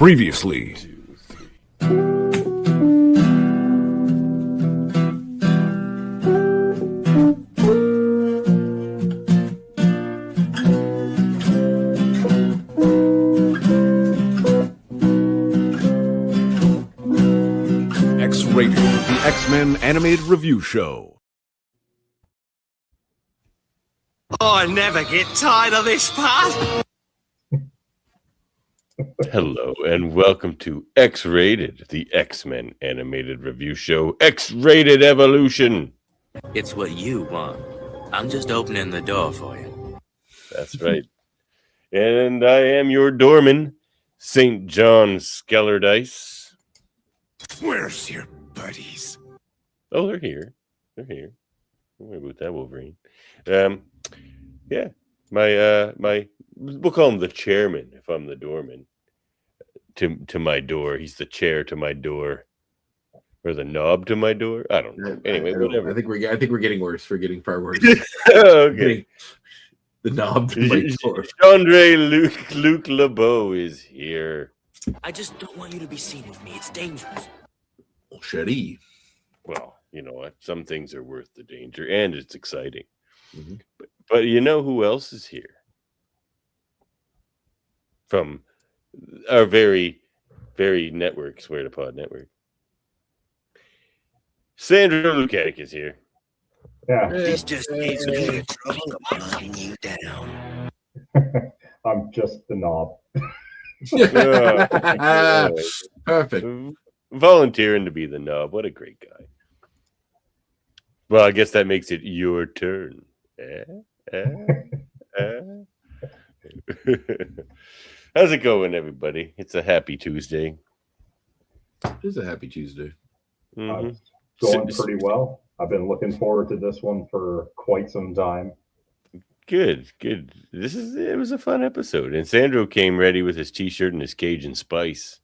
Previously. X-Rated, the X-Men animated review show. Oh, I never get tired of this part. Hello and welcome to X-Rated, the X-Men animated review show, X-Rated Evolution. It's what you want. I'm just opening the door for you. That's right. And I am your doorman, St. John Skellardice. Where's your buddies? Oh, they're here. They're here. Don't worry about that, Wolverine. Yeah. My we'll call him the chairman if I'm the doorman. To my door. He's the chair to my door. Or the knob to my door. I don't know. Anyway, whatever. I think we're getting worse. We're getting far worse. Okay. The knob to my door. Chandre Luke LeBeau is here. I just don't want you to be seen with me. It's dangerous. Oh, Shetty. Well, you know what? Some things are worth the danger, and it's exciting. Mm-hmm. But you know who else is here? From our very, very network, Swear to Pod network. Sandro Luketic is here. Yeah. This just needs me to trouble hunting you down. I'm just the knob. Perfect. Volunteering to be the knob. What a great guy. Well, I guess that makes it your turn. How's it going, everybody? It's a happy Tuesday. It is a happy Tuesday. Mm-hmm. Going pretty well. I've been looking forward to this one for quite some time. Good. It was a fun episode. And Sandro came ready with his t-shirt and his Cajun spice.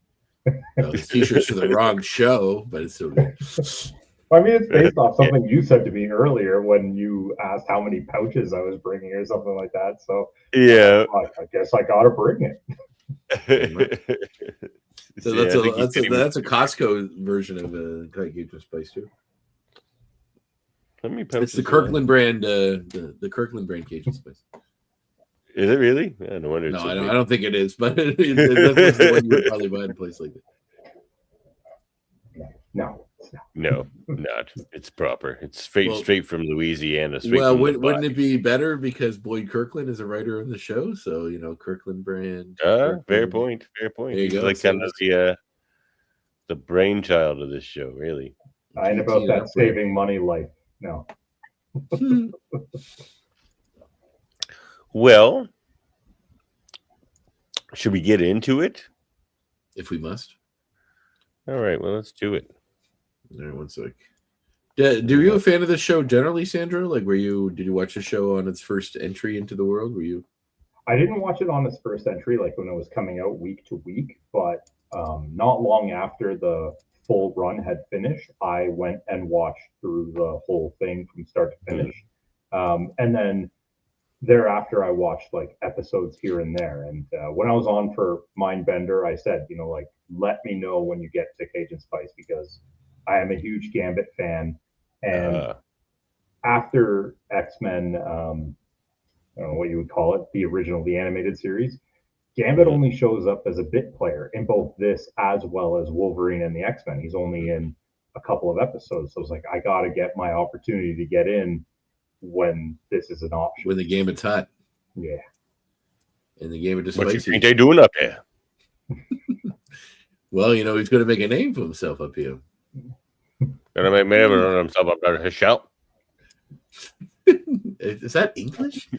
Well, the t-shirt's for the wrong show, but it's still good. I mean, it's based off something you said to me earlier when you asked how many pouches I was bringing or something like that. So yeah, I guess I gotta bring it. So that's a Costco version of Cajun spice too. How many pouches? It's the Kirkland brand, the Kirkland brand Cajun spice. Is it really? I don't wonder. No, I don't think it is, but that's the one you would probably buy in a place like that. No, not. It's proper. It's straight from Louisiana. Wouldn't it be better because Boyd Kirkland is a writer on the show? So Kirkland brand. Fair point. There you He's go. like kind of the brainchild of this show, really. I ain't about that saving money life. No. Well, should we get into it? If we must. All right. Well, let's do it. All right, 1 sec. Do you a fan of the show generally, Sandro? Like, did you watch the show on its first entry into the world? Were you? I didn't watch it on its first entry, like when it was coming out week to week, but not long after the full run had finished, I went and watched through the whole thing from start to finish. And then thereafter, I watched like episodes here and there. And when I was on for Mindbender, I said, let me know when you get to Cajun Spice because I am a huge Gambit fan. And after X-Men, I don't know what you would call it, the animated series, Gambit only shows up as a bit player in both this as well as Wolverine and the X-Men. He's only in a couple of episodes. So it's like, I got to get my opportunity to get in when this is an option. When the Gambit's hot. Yeah. And the Gambit is What spicy. you think they doing up there? Well, he's going to make a name for himself up here. Gonna make me of himself up there. His shout. Is that English?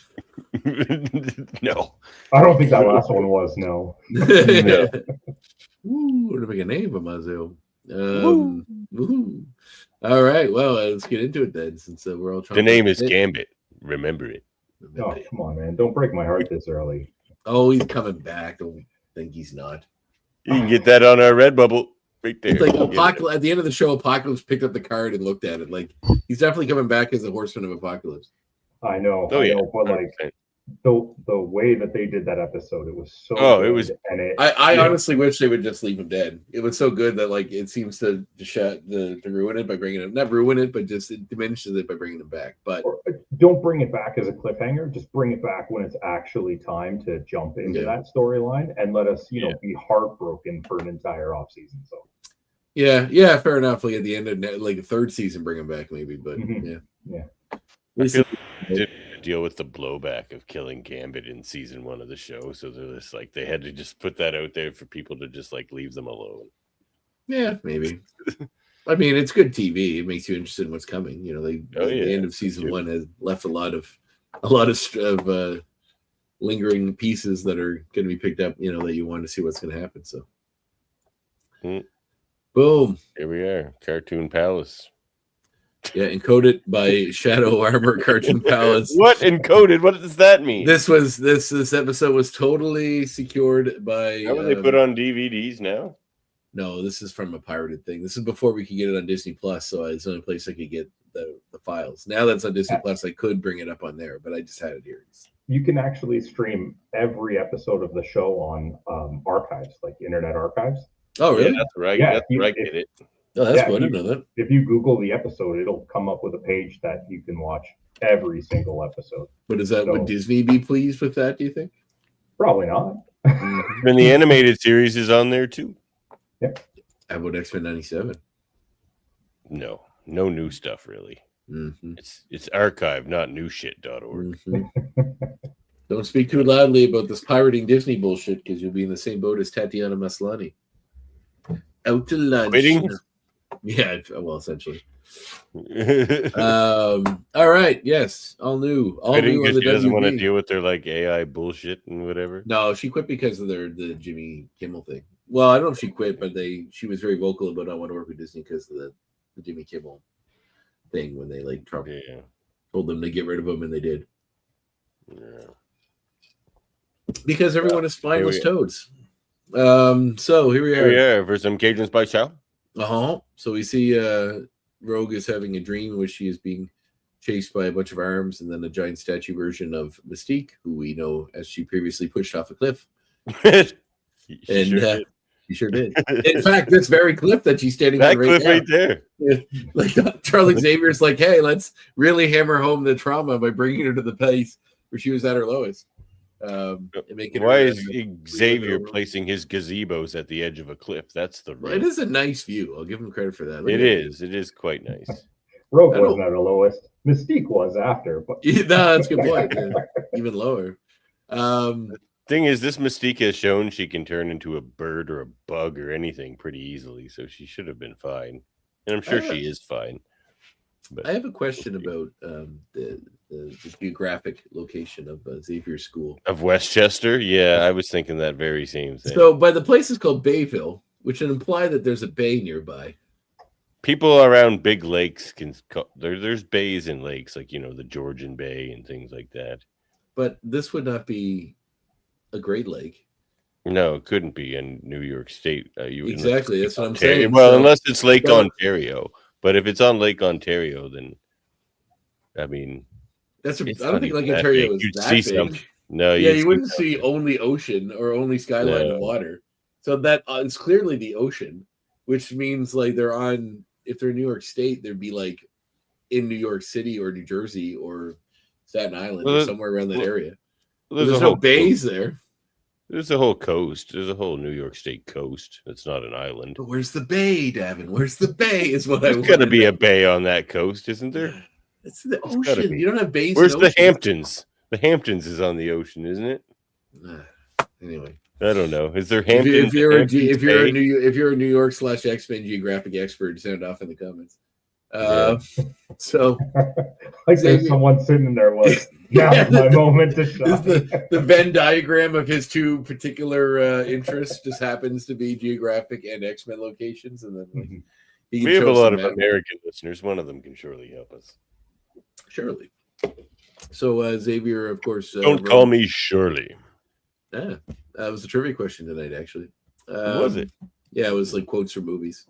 No. I don't think that last one was, no. Ooh, we're going to make a name for myself. Woo. All right, well, let's get into it then, since we're all trying. The name is Gambit. Remember it. Oh, come on, man. Don't break my heart this early. Oh, he's coming back. Don't think he's not. You can get that on our Redbubble right there. It's like Apocalypse, at the end of the show, Apocalypse picked up the card and looked at it. Like, he's definitely coming back as the Horseman of Apocalypse. I know. Oh, yeah. But like the way that they did that episode, it was so. Oh, it good, was- and it. I honestly wish they would just leave him dead. It was so good that like it seems to ruin it by bringing him, not ruin it, but just it diminishes it by bringing him back. But Don't bring it back as a cliffhanger. Just bring it back when it's actually time to jump into that storyline, and let us, be heartbroken for an entire off season. So. yeah, fair enough. Like at the end of like the third season, bring him back maybe. But Yeah. I feel like they didn't deal with the blowback of killing Gambit in season 1 of the show, so they're just like they had to just put that out there for people to just like leave them alone. Yeah, maybe. I mean, it's good TV. It makes you interested in what's coming. The end of season 1 has left a lot of lingering pieces that are going to be picked up. That you want to see what's going to happen. So, boom. Here we are, Cartoon Palace. Yeah, encoded by Shadow Armor Cartoon Palace. What encoded? What does that mean? This episode was totally secured by. How are they put on DVDs now? No, this is from a pirated thing. This is before we could get it on Disney Plus, so it's the only place I could get the files. Now that's on Disney Plus, I could bring it up on there, but I just had it here. You can actually stream every episode of the show on archives, like Internet Archives. Oh, really? Yeah, that's right. Yeah, that's where I get it. Oh, that's cool. I didn't know that. If you Google the episode, it'll come up with a page that you can watch every single episode. But would Disney be pleased with that, do you think? Probably not. And the animated series is on there too. Yep. How about X-Men 97? No new stuff really. Mm-hmm. It's archive, not newshit.org. Mm-hmm. Don't speak too loudly about this pirating Disney bullshit, because you'll be in the same boat as Tatiana Maslany. Out to lunch. Quitting? Yeah, well, essentially. All right, yes, all new on the she doesn't want to WB. deal with their like AI bullshit and whatever. No, she quit because of the Jimmy Kimmel thing. Well, I don't know if she quit, but she was very vocal about not wanting to work with Disney because of the Jimmy Kimmel thing when they like Trump told them to get rid of him, and they did. Yeah. Because everyone is spineless toads. So here we are. Yeah, for some Cajun Spice Chow. So we see Rogue is having a dream in which she is being chased by a bunch of arms and then a giant statue version of Mystique, who we know as she previously pushed off a cliff. She sure did. In fact, this very cliff that she's standing on right there. Like Charlie Xavier's like, hey, let's really hammer home the trauma by bringing her to the place where she was at her lowest. Why is Xavier placing his gazebos at the edge of a cliff? That's the it is a nice view. I'll give him credit for that. It is quite nice. Rogue wasn't at her lowest. Mystique was after, but no, that's a good point. Even lower. Thing is, this Mystique has shown she can turn into a bird or a bug or anything pretty easily, so she should have been fine, and I'm sure she is fine. But I have a question about the geographic location of Xavier's school. Of Westchester? Yeah, I was thinking that very same thing. So, by the place is called Bayville, which would imply that there's a bay nearby. People around big lakes there's bays and lakes, like, the Georgian Bay and things like that. But this would not be a Great Lake. No, it couldn't be in New York State. Exactly, that's what I'm saying. Well, unless it's Lake Ontario. But if it's on Lake Ontario, then, I mean... I don't think Lake Ontario is that big. Something. No, you wouldn't see only ocean or only skyline and water. So that it's clearly the ocean, which means like if they're in New York State, they'd be like in New York City or New Jersey or Staten Island or somewhere around that area. There's no bays there. There's a whole coast. There's a whole New York State coast. It's not an island. But where's the bay, Davin? Where's the bay? Is what There's got to be a bay on that coast, isn't there? It's the ocean. You don't have bays. Where's the Hamptons? The Hamptons is on the ocean, isn't it? Anyway, I don't know. Is there Hamptons? If you're a New York / X-Men geographic expert, sound off in the comments. So, like there's someone sitting there like, my moment to shine. The Venn diagram of his two particular interests just happens to be geographic and X-Men locations, and then we have a lot of American listeners. One of them can surely help us. Surely. So Xavier, of course. Don't call me Shirley. That was a trivia question tonight, actually. Was it? Yeah, it was like quotes from movies.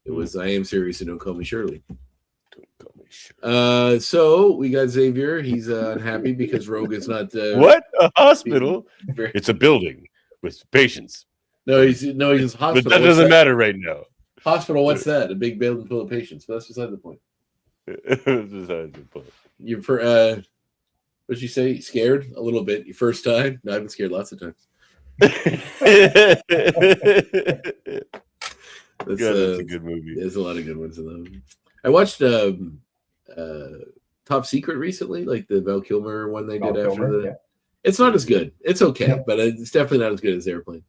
It was, I am serious and don't call me Shirley. Don't call me Sure. So we got Xavier. He's unhappy because Rogue is not. What? A hospital? Very... It's a building with patients. No, he's hospital. But that doesn't matter right now. Hospital, what's that? A big building full of patients. But that's beside the point. Beside the point. You're what'd you say? Scared a little bit. Your first time? No, I've been scared lots of times. That's a good movie. There's a lot of good ones in them. I watched Top Secret recently, like the Val Kilmer one they did after the. Yeah. It's not as good. It's okay, but it's definitely not as good as Airplane.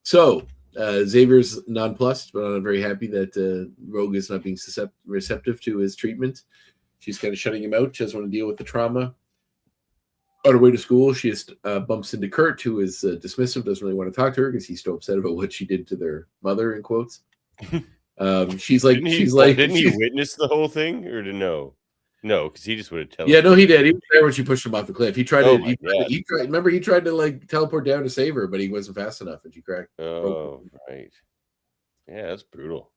So Xavier's nonplussed, but I'm very happy that Rogue is not being receptive to his treatment. She's kind of shutting him out. She doesn't want to deal with the trauma. On her way to school, she just bumps into Kurt, who is dismissive, doesn't really want to talk to her because he's so upset about what she did to their mother, in quotes. She's like, didn't he witness the whole thing, or no? No, because he just would have teleported. Yeah, no, he did. He was there when she pushed him off the cliff. He tried to. Remember, he tried to like teleport down to save her, but he wasn't fast enough, and she cracked. Oh, right. Yeah, that's brutal.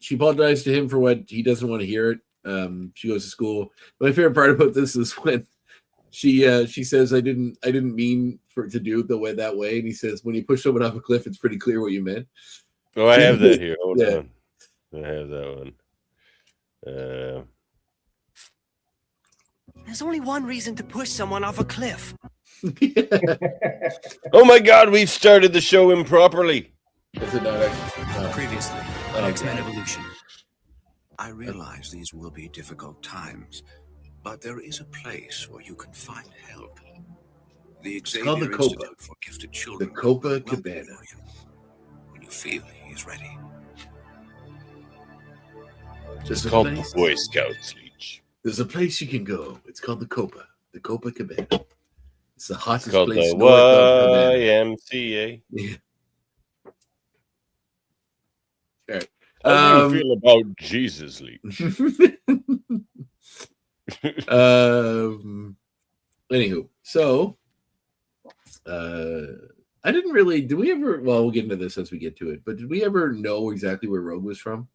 She apologized to him for what he doesn't want to hear it. She goes to school. My favorite part about this is when she says, "I didn't mean for it to do the way that way," and he says, "When you push someone off a cliff, it's pretty clear what you meant." Oh, I have that here. Hold on. I have that one. There's only one reason to push someone off a cliff. Oh my God, we've started the show improperly. Is it not actually? Previously, on X-Men Evolution. I realize these will be difficult times, but there is a place where you can find help. The Xavier Institute for Gifted Children. The Copa Cabana. When you feel he's ready. It's called the Boy Scouts, Leech. There's a place you can go. It's called the Copa Cabana. It's the hottest called place. The YMCA. Yeah. All right. How do you feel about Jesus, Leech? Anywho, so I didn't really. Did we ever? Well, we'll get into this as we get to it. But did we ever know exactly where Rogue was from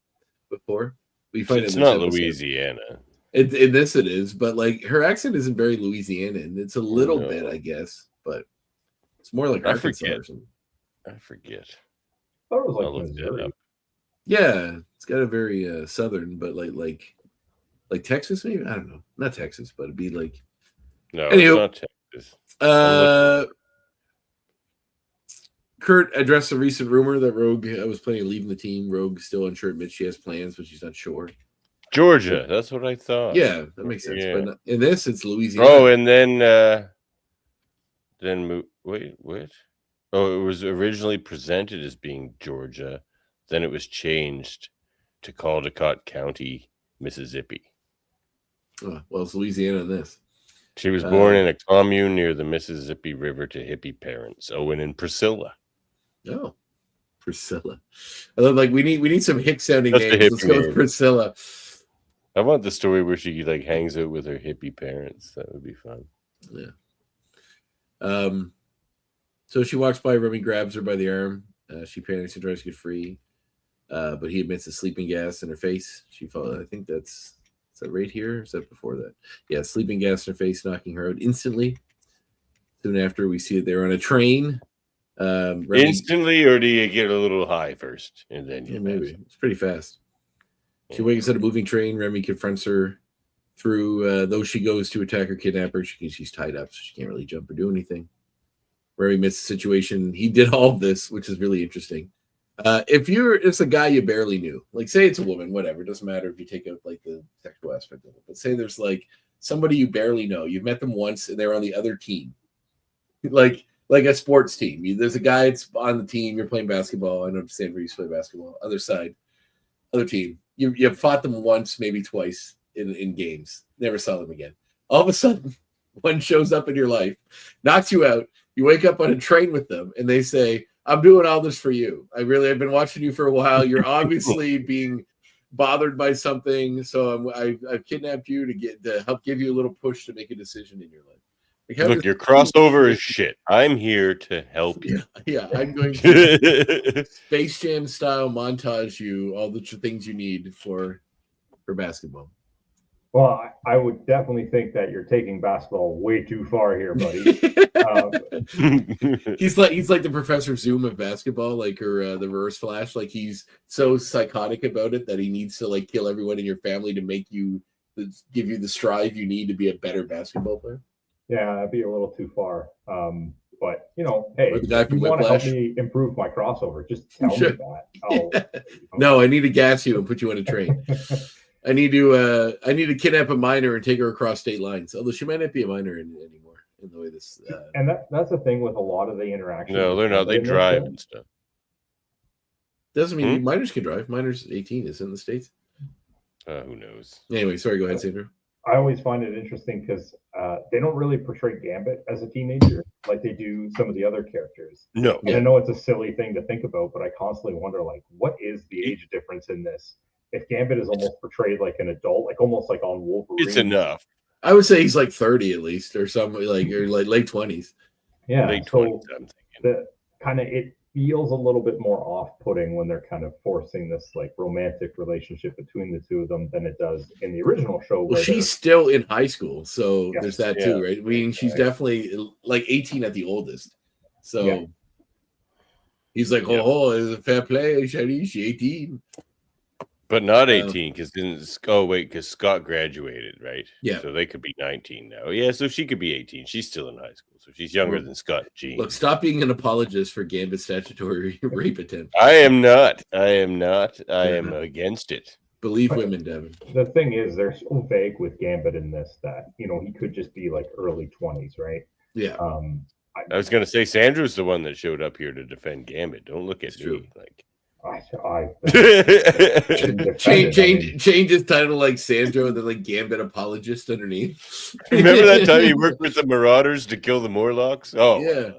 before? We find it's not Louisiana. In this, it is, but like her accent isn't very Louisiana, and it's a little bit, I guess, but it's more like Arkansas or something. I forget. I thought it was like Missouri. Yeah, it's got a very southern, but like Texas, maybe. I don't know, not Texas, but it'd be like. No, it's not Texas. Kurt addressed a recent rumor that Rogue was planning on leaving the team. Rogue still unsure, admits she has plans, but she's not sure. Georgia, that's what I thought. Yeah, that makes sense. Yeah. But in this, it's Louisiana. Oh, and then wait, what? Oh, it was originally presented as being Georgia, then it was changed to Caldecott County, Mississippi. Oh, well, it's Louisiana in this. She was born in a commune near the Mississippi River to hippie parents, Owen and Priscilla. Oh, Priscilla. I love, like, we need some hick sounding names. Let's go with Priscilla. I want the story where she like hangs out with her hippie parents. That would be fun. Yeah. So she walks by. Remy grabs her by the arm. She panics and tries to get free, but he admits the sleeping gas in her face. She falls. I think is that right here? Or is that before that? Yeah, sleeping gas in her face, knocking her out instantly. Soon after, we see that they're on a train. Remy, instantly, or do you get a little high first and then you maybe it's pretty fast. She wakes at a moving train. Remy confronts her through, though she goes to attack her kidnapper. She's tied up, so she can't really jump or do anything. Remy admits the situation. He did all of this, which is really interesting. If it's a guy you barely knew, like say it's a woman, whatever, it doesn't matter if you take out like the sexual aspect of it. But say there's like somebody you barely know. You've met them once and they're on the other team. Like a sports team. There's a guy that's on the team. You're playing basketball. I know Sandro used to play basketball. Other side, other team. You have fought them once, maybe twice in games. Never saw them again. All of a sudden, one shows up in your life, knocks you out. You wake up on a train with them, and they say, "I'm doing all this for you. I've been watching you for a while. You're obviously being bothered by something, so I've kidnapped you to help give you a little push to make a decision in your life." Look, your crossover is shit. I'm here to help you. Yeah, I'm going to Space Jam style montage you all the things you need for basketball. Well, I would definitely think that you're taking basketball way too far here, buddy. He's like the Professor Zoom of basketball, like or the Reverse Flash. Like he's so psychotic about it that he needs to like kill everyone in your family to make you give you the strive you need to be a better basketball player. Yeah, that'd be a little too far. But you know, hey, the guy if you from want to help Whiplash. me improve my crossover, just tell me that. No, I need to gas you and put you on a train. I need to kidnap a minor and take her across state lines. Although she might not be a minor anymore in the way this. And that's the thing with a lot of the interactions. No, they're not. They drive and stuff. Doesn't mean minors can drive. Minors 18 is in the States. Who knows? Anyway, sorry. Go ahead, Sandro. I always find it interesting because they don't really portray Gambit as a teenager like they do some of the other characters. No. And I know it's a silly thing to think about, but I constantly wonder, like, what is the age difference in this? If Gambit is almost portrayed like an adult, like almost like on Wolverine. It's enough. I would say he's like 30 at least, or something like late 20s. Yeah, late so 20s. I'm thinking. It feels a little bit more off-putting when they're kind of forcing this like romantic relationship between the two of them than it does in the original show. Well, she's still in high school, so Yes. there's that too, right? I mean, she's definitely like 18 at the oldest. So he's like, "Oh, it's a fair play, Shady. She's 18." But not 18, because Scott graduated, right? Yeah. So they could be 19 now. Yeah, so she could be 18. She's still in high school, so she's younger than Scott and Jean. Look, stop being an apologist for Gambit's statutory rape attempt. I am not. I am against it. Believe women, Devin. The thing is, they're so vague with Gambit in this that, you know, he could just be like early 20s, right? Yeah. I was going to say, Sandra's the one that showed up here to defend Gambit. Don't look at me. Like, change his title like Sandro and then like Gambit apologist underneath. Remember that time he worked with the Marauders to kill the Morlocks? Oh, yeah.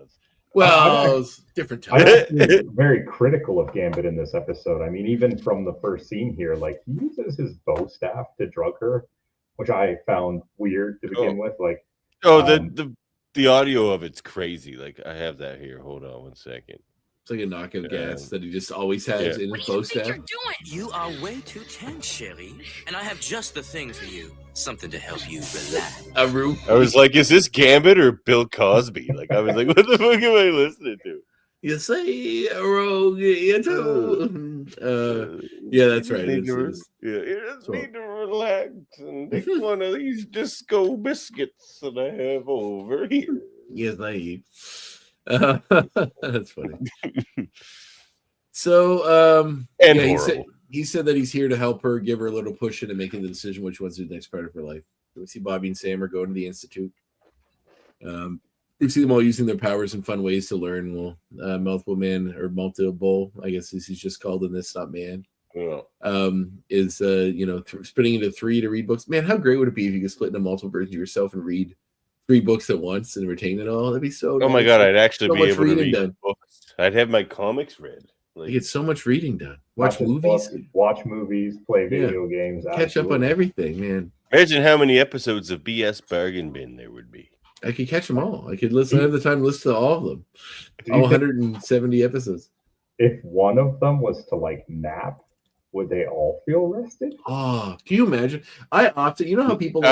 Well, it's different time. I'm very critical of Gambit in this episode. I mean, even from the first scene here, like he uses his bow staff to drug her, which I found weird to begin with. Like, the audio of it's crazy. Like, I have that here. Hold on 1 second. It's like a knockout gas that he just always has in his bow staff. You are way too tense, Sherry, and I have just the thing for you. Something to help you relax. A room. I was like, is this Gambit or Bill Cosby? Like, I was like, what the fuck am I listening to? You say Rogue. Yeah, that's right. You just need to relax and take one of these disco biscuits that I have over here. Yes, I eat. That's funny. So, he said that he's here to help her, give her a little push into making the decision which one's the next part of her life. We see Bobby and Sam are going to the Institute. We see them all using their powers in fun ways to learn. Well, multiple, I guess he's just called in this, not man. Yeah. Is splitting into 3 to read books. Man, how great would it be if you could split into multiple versions of yourself and read 3 books at once and retain it all? That'd be so nice. Oh my god, I'd actually be able to read done. books. I'd have my comics read. Like, you get so much reading done. Watch movies, play video games, catch up on everything, man. Imagine how many episodes of BS Bargain Bin there would be. I could catch them all. I could listen. I have the time to listen to all of them. All 170 episodes. If one of them was to like nap, would they all feel rested? Oh, can you imagine? I opted. You know how people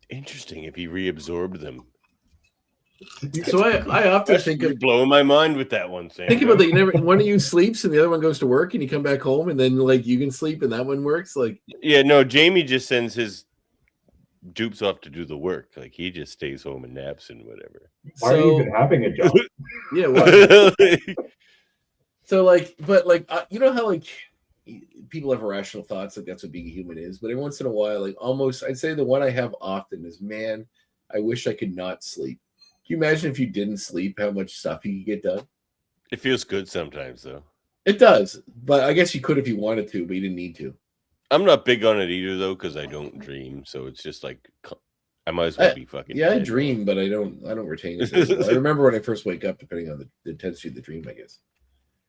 interesting if he reabsorbed them. So I often think of blowing my mind with that one, Sam. Think about that. One of you sleeps and the other one goes to work, and you come back home, and then like you can sleep, and that one works. Like, yeah, no, Jamie just sends his dupes off to do the work. Like, he just stays home and naps and whatever. Why are you even having a job? Yeah. Well, so like, but like, you know how like people have irrational thoughts, like that's what being a human is. But every once in a while, like almost, I'd say the one I have often is, man, I wish I could not sleep. Can you imagine if you didn't sleep, how much stuff you could get done? It feels good sometimes, though. It does, but I guess you could if you wanted to, but you didn't need to. I'm not big on it either, though, because I don't dream. So it's just like I might as well be fucking. Yeah, dead. I dream, but I don't retain it. I remember when I first wake up, depending on the intensity of the dream. I guess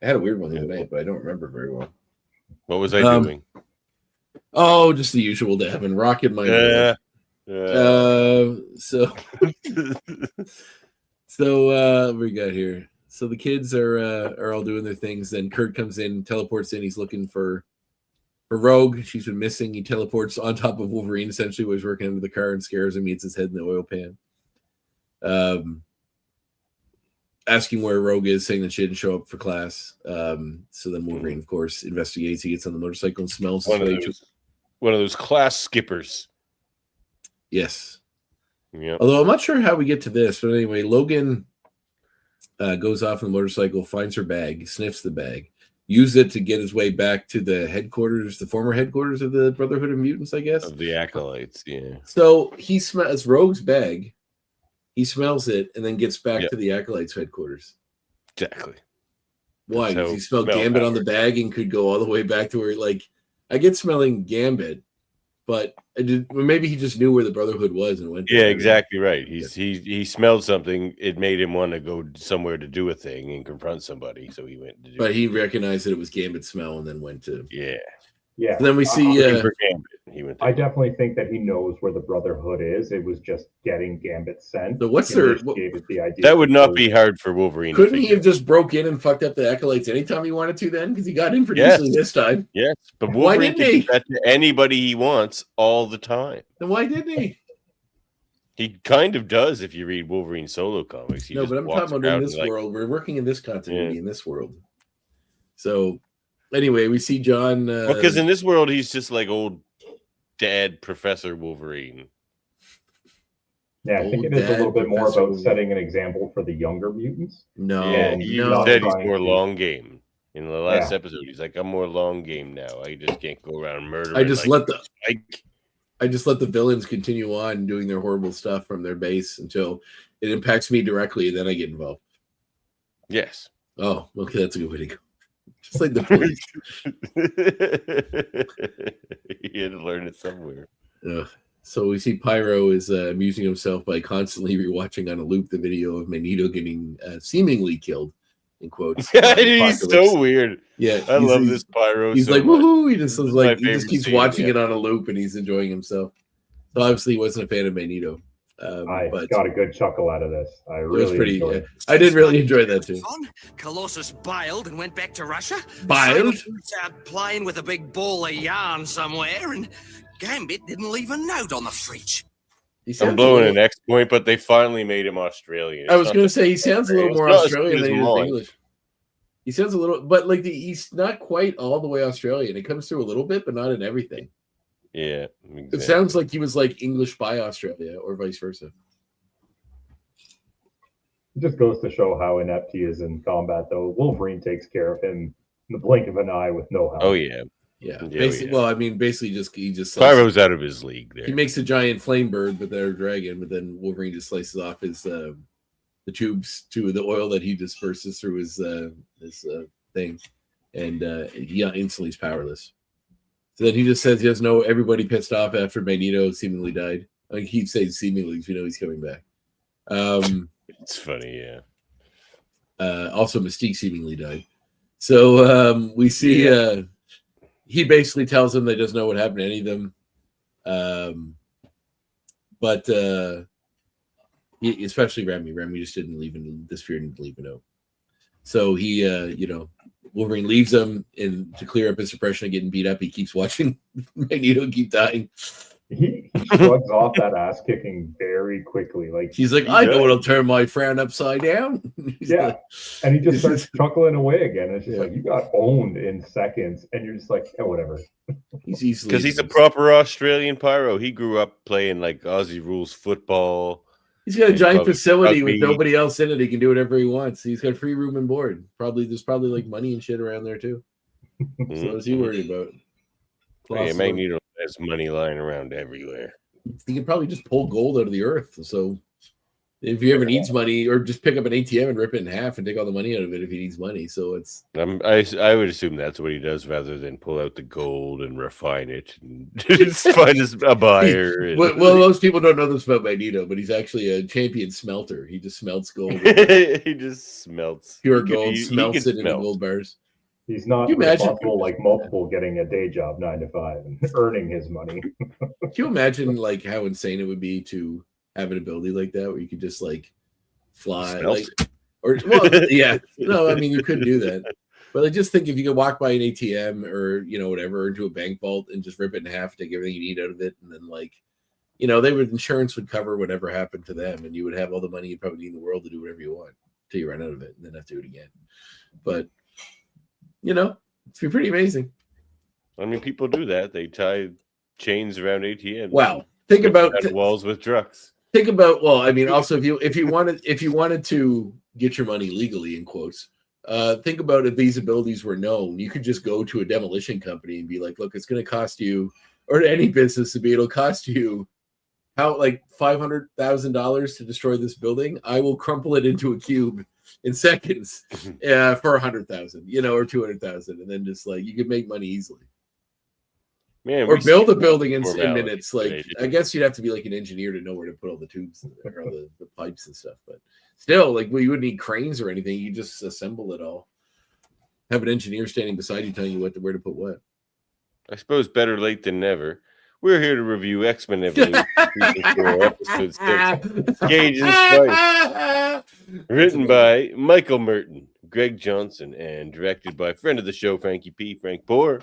I had a weird one the other night, but I don't remember very well. What was I doing? Oh, just the usual, Devin. Rocking my. So we got here. So the kids are all doing their things. Then Kurt comes in, teleports in. He's looking for Rogue. She's been missing. He teleports on top of Wolverine, essentially, while he's working under the car and scares him. He hits his head in the oil pan. Asking where Rogue is, saying that she didn't show up for class. So then Wolverine, of course, investigates. He gets on the motorcycle and smells one of those class skippers. Yes. Yeah. Although I'm not sure how we get to this, but anyway, Logan goes off on the motorcycle, finds her bag, sniffs the bag, uses it to get his way back to the headquarters, the former headquarters of the Brotherhood of Mutants, I guess. Of the Acolytes, yeah. So he smells Rogue's bag. He smells it and then gets back to the Acolytes headquarters. Exactly. Why? Because he smelled Gambit on the bag and could go all the way back to where, like, I get smelling Gambit, but maybe he just knew where the Brotherhood was and went. Yeah, exactly right. He smelled something. It made him want to go somewhere to do a thing and confront somebody. So he went to do But he recognized that it was Gambit's smell and then went to. Yeah. And then we see. I definitely think that he knows where the Brotherhood is. It was just getting Gambit sent. So what's gave it the idea. That would not be hard for Wolverine. Couldn't he have just broke in and fucked up the Acolytes anytime he wanted to then? Because he got in pretty easily this time. Yes, but why Wolverine didn't he? can do that to anybody he wants all the time. Then why didn't he? He kind of does if you read Wolverine solo comics. He but I'm talking about in this world. We're working in this continuity, in this world. So anyway, we see John. Because in this world, he's just like old dad Professor Wolverine. Yeah, I think it is a little bit more about setting an example for the younger mutants. You said he's more long game. In the last episode, he's like, I'm more long game now. I just can't go around murdering. I just let the villains continue on doing their horrible stuff from their base until it impacts me directly, and then I get involved. Yes. Oh, okay, that's a good way to go. Just like the police. He had to learn it somewhere. So we see Pyro is amusing himself by constantly rewatching on a loop the video of Magneto getting seemingly killed, in quotes. He's so weird. Yeah, I love this Pyro. He's so like, much. woohoo! He just keeps scene, watching it on a loop, and he's enjoying himself. So obviously, he wasn't a fan of Magneto. I got a good chuckle out of this. I I did really enjoy that too. Colossus biled and went back to Russia. Biled? Out playing with a big ball of yarn somewhere, and Gambit didn't leave a note on the fridge. I'm blowing an X point, but they finally made him Australian. I was going to say he sounds a little more Australian than he is English. He sounds a little, but like he's not quite all the way Australian. It comes through a little bit, but not in everything. Yeah, exactly. It sounds like he was like English by Australia or vice versa. It just goes to show how inept he is in combat, though. Wolverine takes care of him in the blink of an eye with no help. Oh yeah, Basically, well, I mean, basically, he just Pyro's out of his league. There, he makes a giant flame bird, but they're a dragon. But then Wolverine just slices off his the tubes to the oil that he disperses through his thing, and instantly is powerless. So then he just says he doesn't know. Everybody pissed off after Magneto seemingly died. Like he says seemingly, because we know he's coming back. It's funny, yeah. Also, Mystique seemingly died. So we see he basically tells them they doesn't know what happened to any of them. But especially Remy. Remy just didn't leave and disappeared and didn't leave a note. So he, Wolverine leaves him, and to clear up his depression of getting beat up, he keeps watching Magneto keep dying. He shrugs off that ass kicking very quickly. Like he's like, I know what'll turn my frown upside down. And he just starts chuckling away again. It's just like you got owned in seconds, and you're just like, whatever. Because he's a proper Australian Pyro. He grew up playing like Aussie rules football. He's got a giant facility with nobody else in it. He can do whatever he wants. He's got free room and board. There's probably like money and shit around there too. So what is he worried about? Yeah, Magneto has money lying around everywhere. He can probably just pull gold out of the earth. So if he ever needs money, or just pick up an ATM and rip it in half and take all the money out of it if he needs money. So it's I would assume that's what he does rather than pull out the gold and refine it and find a buyer. Well, most people don't know this about Magneto, but he's actually a champion smelter. He just smelts gold. He just smelts Pure gold, smelts it into gold bars. He's not Can you imagine- responsible like multiple getting a day job 9 to 5 and earning his money. Can you imagine like how insane it would be to have an ability like that where you could just like fly, Smells like, or well, yeah, no, I mean you could do that, but like just think if you could walk by an ATM or whatever into a bank vault and just rip it in half, take everything you need out of it, and then like insurance would cover whatever happened to them, and you would have all the money you probably need in the world to do whatever you want till you run out of it, and then have to do it again. But it's be pretty amazing. I mean, people do that. They tie chains around ATMs. Wow. Think about walls with trucks. Think about, well, I mean, also if you wanted to get your money legally in quotes, think about if these abilities were known, you could just go to a demolition company and be like, look, it's going to cost you, or to any business it'll cost you like $500,000 to destroy this building. I will crumple it into a cube in seconds for 100,000, or 200,000, and then just like you could make money easily. Man, or build a building in formality minutes. Like I guess you'd have to be like an engineer to know where to put all the tubes or all the pipes and stuff. But still, like you wouldn't need cranes or anything. You just assemble it all. Have an engineer standing beside you telling you where to put what. I suppose better late than never. We're here to review X-Men Evolution Season 4, Episode 6, Cajun Spice. Written by Michael Merton, Greg Johnson, and directed by friend of the show, Frankie P. Frank Poor.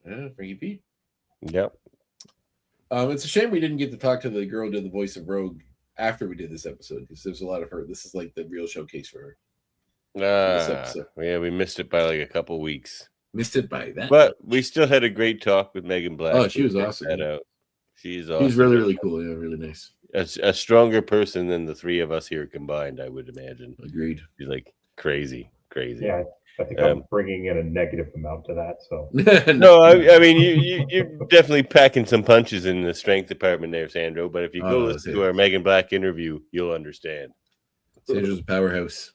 Frankie P. Yep. It's a shame we didn't get to talk to the girl who did the voice of Rogue after we did this episode, because there's a lot of her. This is like the real showcase for her. Yeah, we missed it by like a couple weeks. Missed it by that. But we still had a great talk with Megan Black. Oh, she was awesome. She's awesome. She's really, really cool. Yeah, really nice. A stronger person than the three of us here combined, I would imagine. Agreed. She's like crazy. Yeah, I think I'm bringing in a negative amount to that. So no, I mean you're definitely packing some punches in the strength department there, Sandro. But if you go listen to our Megan Black interview, you'll understand. Sandro's a powerhouse.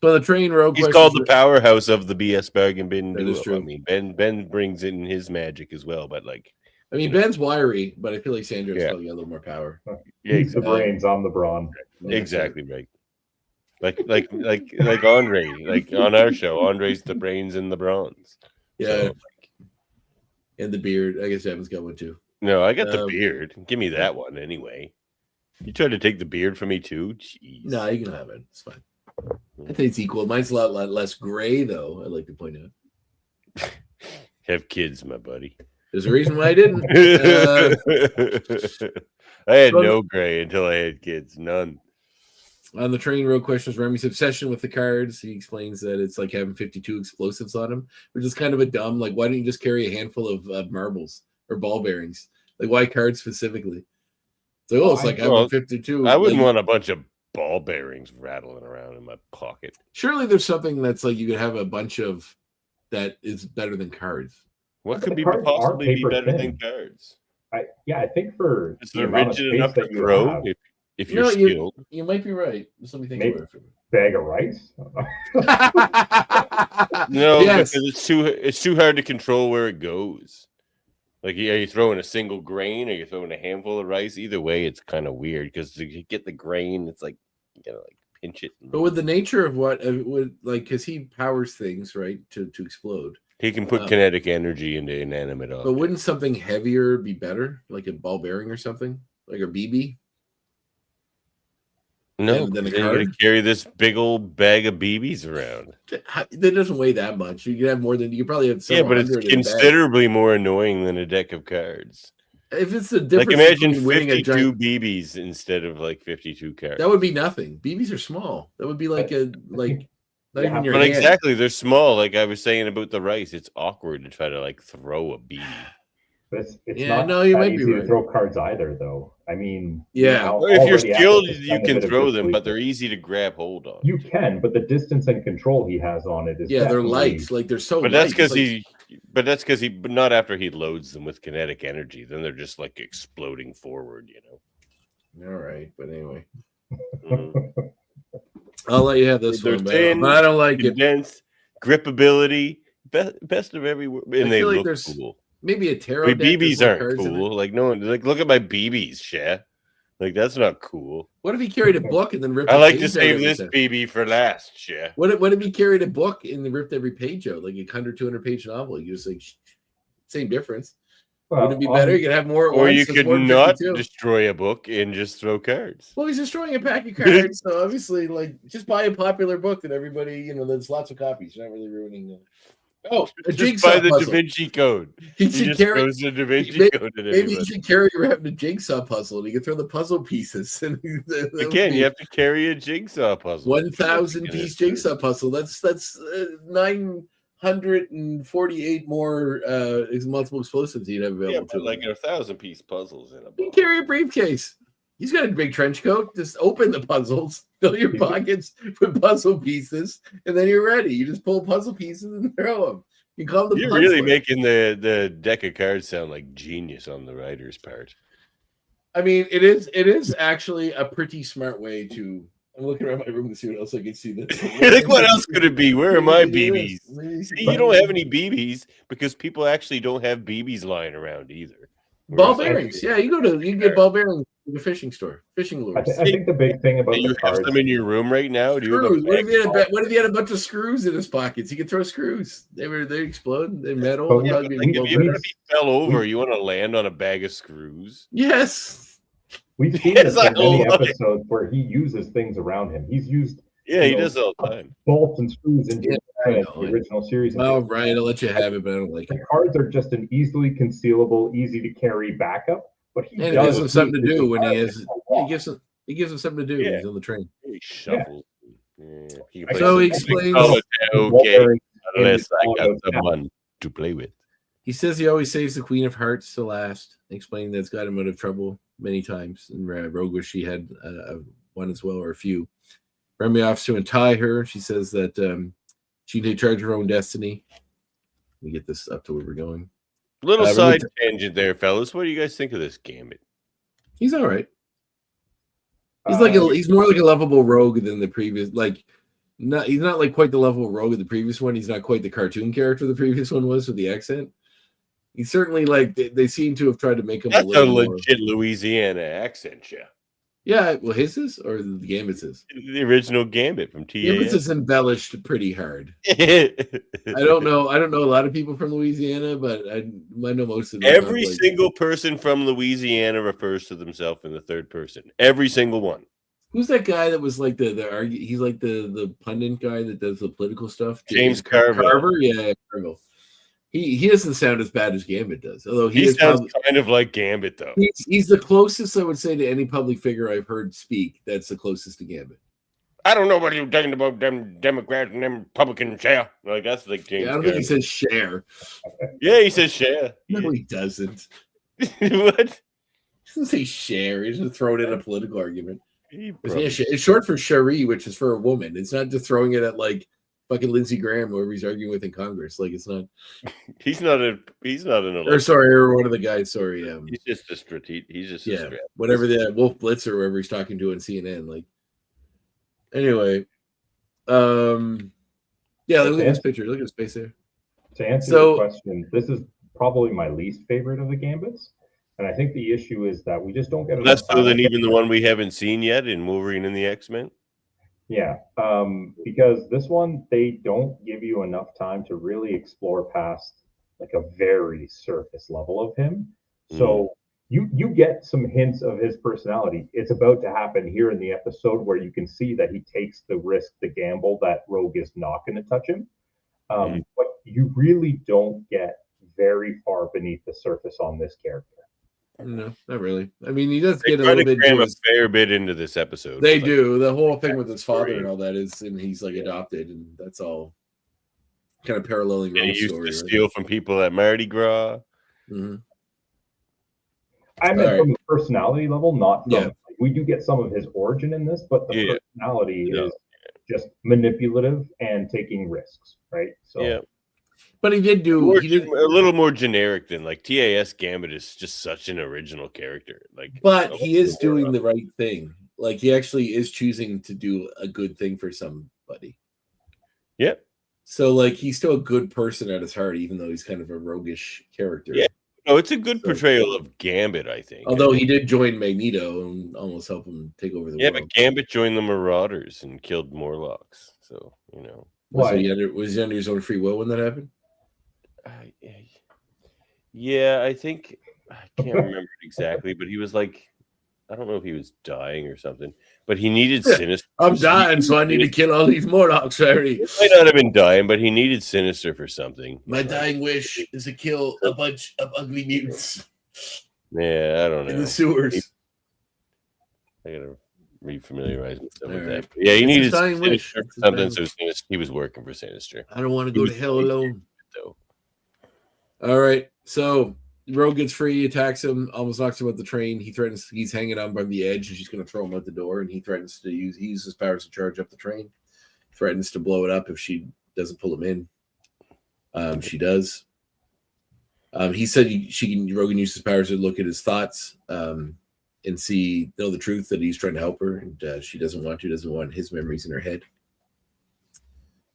So the train rogue. He's called the powerhouse of the BS bargain bin. That is true. I mean, Ben brings in his magic as well, but like, I mean, Ben's wiry, but I feel like Sandro's probably got a little more power. Yeah, he's the brains, I'm the brawn. Exactly right. Like Andre, like on our show, Andre's the brains and the bronze. Yeah, so, and the beard. I guess Evan's got one too. No, I got the beard. Give me that one anyway. You tried to take the beard from me too? Jeez. No, you can have it. It's fine. I think it's equal. Mine's a lot less gray, though. I'd like to point out. Have kids, my buddy. There's a reason why I didn't. I had no gray until I had kids. None. On the train road questions, Remy's obsession with the cards. He explains that it's like having 52 explosives on him, which is kind of a dumb. Like, why don't you just carry a handful of marbles or ball bearings? Like, why cards specifically? It's like, it's like having 52. I wouldn't want a bunch of ball bearings rattling around in my pocket. Surely there's something that's like you could have a bunch of that is better than cards. What could be possibly be better than cards? I think for is it rigid enough to throw if you're skilled? You might be right. Just let me think about it. Bag of rice? No, because it's too hard to control where it goes. Like, are you throwing a single grain or you're throwing a handful of rice? Either way, it's kind of weird because to get the grain, it's like you gotta like pinch it. But with the nature of what would like, because he powers things right to explode. He can put kinetic energy into inanimate objects. But wouldn't something heavier be better, like a ball bearing or something, like a BB? No, then you're going to carry this big old bag of BBs around. That doesn't weigh that much. You can have more than you probably have. But it's considerably more annoying than a deck of cards. If it's the difference, like imagine 52 BBs instead of like 52 cards. That would be nothing. BBs are small. That would be like not even your hand. Exactly, they're small. Like I was saying about the rice, it's awkward to try to like throw a BB. But it's not you might easy to throw cards either, though. I mean, if you're skilled, you can throw them, but they're easy to grab hold of. You can, but the distance and control he has on it is they're light. Like they're so. But that's because but not after he loads them with kinetic energy. Then they're just like exploding forward, All right, but anyway, I'll let you have this one. Thin, I don't like condensed, grip ability, best of every. And they look cool. Maybe a tarot. BBs aren't cool. Like no one. Like look at my BBs, Sha. Like, that's not cool. What if he carried a book and then ripped? I like to page out save every this time? BB for last, yeah. What if he carried a book and then ripped every page out, like a 100, 200-page novel? You just like same difference. Well, Wouldn't it be better? You could have more at Or once. you That's could more than not 52. destroy a book and just throw cards. Well, he's destroying a pack of cards, so obviously, like, just buy a popular book that everybody, there's lots of copies. You're not really ruining. Oh, a Just jigsaw buy the Da puzzle. Vinci Code. He He should just carry. throws the Da Vinci Maybe, Code at maybe he everybody. should carry around a jigsaw puzzle, and he can throw the puzzle pieces. And Again, you have to carry a jigsaw puzzle. 1,000 piece jigsaw puzzle. That's 948 more multiple explosives you'd have available Yeah, to but him. like 1,000-piece puzzles in a You book. can carry a briefcase. He's got a big trench coat. Just open the puzzles, fill your pockets with puzzle pieces, and then you're ready. You just pull puzzle pieces and throw them. You call them. You're really making the deck of cards sound like genius on the writer's part. I mean, it is actually a pretty smart way to. I'm looking around my room to see what else I can see. This. Like, what else could it be? Where are my Maybe it BBs? is. Maybe See, you don't have any BBs because people actually don't have BBs lying around either. ball Whereas, bearings. Yeah, you can get ball bearings at the fishing store, fishing lures. I think the big thing about do you the have cards, some in your room right now? Do you have a Screws. What if, bag? what if he had a bunch of screws in his pockets? He could throw screws. They explode. They're metal. But It'd Yeah, probably but be like, ball if you, bearings. if he fell over, you want to land on a bag of screws? Yes. we've seen Yes, this I in many love it. episodes where he uses things around him. He's used Yeah, he know, does all the time. bolts and screws in Yeah, I the know. original series. All right, I'll let you have it, but I don't like The it. cards are just an easily concealable, easy to carry backup. But he And it does gives him something to use do the when he cards has. a He lot. gives him something to do when he's on the train. He shuffles. Yeah. He So plays he some explains- solitaire, Ball okay, bearings unless and I got auto tap. someone to play with. He says he always saves the Queen of Hearts to last, explaining that's got him out of trouble many times. And Rogue wish she had one as well, or a few. Remy offers to untie her. She says that she can take charge of her own destiny. We get this up to where we're going. Little Remy side tangent there, fellas. What do you guys think of this Gambit? He's all right. He's more like a lovable rogue than the previous. He's not like quite the lovable rogue of the previous one. He's not quite the cartoon character the previous one was with the accent. He's certainly like they seem to have tried to make him That's a a little more. legit Louisiana accent, yeah. Yeah, well, his is or the Gambit's is. The original Gambit from Gambit's TAS. is embellished pretty hard. Every I don't know a lot of people from Louisiana, but I know most of them. single person from Louisiana refers to themselves in the third person. Every single one. Who's that guy that was like he's like the pundit guy that does the political stuff? James Carville. Carver? Yeah, Carville. He doesn't sound as bad as Gambit does, although He sounds kind of like Gambit, though. he's the closest I would say to any public figure I've heard speak. That's the closest to Gambit. I don't know what you're talking about, them Democrats and them Republicans, yeah. Like, that's like James Yeah, I don't think he Carville. says share. Yeah, he says share. No, he doesn't. What? He doesn't say share. He's just throwing in a political argument. He Yeah, probably- it's short for Cherie, which is for a woman. It's not just throwing it at like fucking Lindsey Graham, whoever he's arguing with in Congress. Like it's not. He's not an Or one of the guys. Sorry, he's just a strategic. He's just a yeah, strat. whatever the Wolf Blitz or whoever he's talking to on CNN. Like, anyway, yeah. Look at this picture. Look at his face there. To answer So- your question, this is probably my least favorite of the Gambits. And I think the issue is that we just don't get Less enough so than time. even the one we haven't seen yet in Wolverine and the X-Men. Yeah, because this one, they don't give you enough time to really explore past like a very surface level of him. So you get some hints of his personality. It's about to happen here in the episode where you can see that he takes the risk, the gamble that Rogue is not going to touch him. But you really don't get very far beneath the surface on this character. No, not really. I mean, he does They get a try to little bit. cram into a his- fair bit into this episode. They Like, do. The whole thing with his father and all that is, and he's like adopted, and that's all kind of paralleling and he Rogue's used story. to right? steal from people at Mardi Gras. Mhm. I meant All from the personality level, not from, Yeah. we do get some of his origin in this, but the Yeah. personality Yeah. is just manipulative and taking risks, right? So Yeah. But he did do. More, He did, a little more generic than like TAS Gambit is just such an original character. Like, but he is the word doing up. the right thing. Like he actually is choosing to do a good thing for somebody. Yep. So like he's still a good person at his heart, even though he's kind of a roguish character. Yeah. No, it's a good So- portrayal of Gambit, I think. Although he did join Magneto and almost help him take over the Yeah, world. but Gambit joined the Marauders and killed Morlocks. So, you know. Why? Was he under his own free will when that happened? Yeah, I think I can't remember exactly, but he was like, I don't know if he was dying or something, but he needed Sinister. I'm dying, so I need to kill all these Morlocks, Harry. He might not have been dying, but he needed Sinister for something. My dying wish is to kill a bunch of ugly mutants Yeah, I don't know. in the sewers. I gotta refamiliarize myself with All that. right. But yeah, he It's needed his dying wish. Sinister It's for his something, dying so Sinister, he was working for Sinister. I don't want to He go was to hell alone. though. All right, so Rogue gets free, attacks him, almost knocks him out the train. He threatens. He's hanging on by the edge, and she's going to throw him out the door. And he threatens to use. He uses his powers to charge up the train. Threatens to blow it up if she doesn't pull him in. She does. He said Rogan used his powers to look at his thoughts and know the truth that he's trying to help her, and she doesn't want his memories in her head.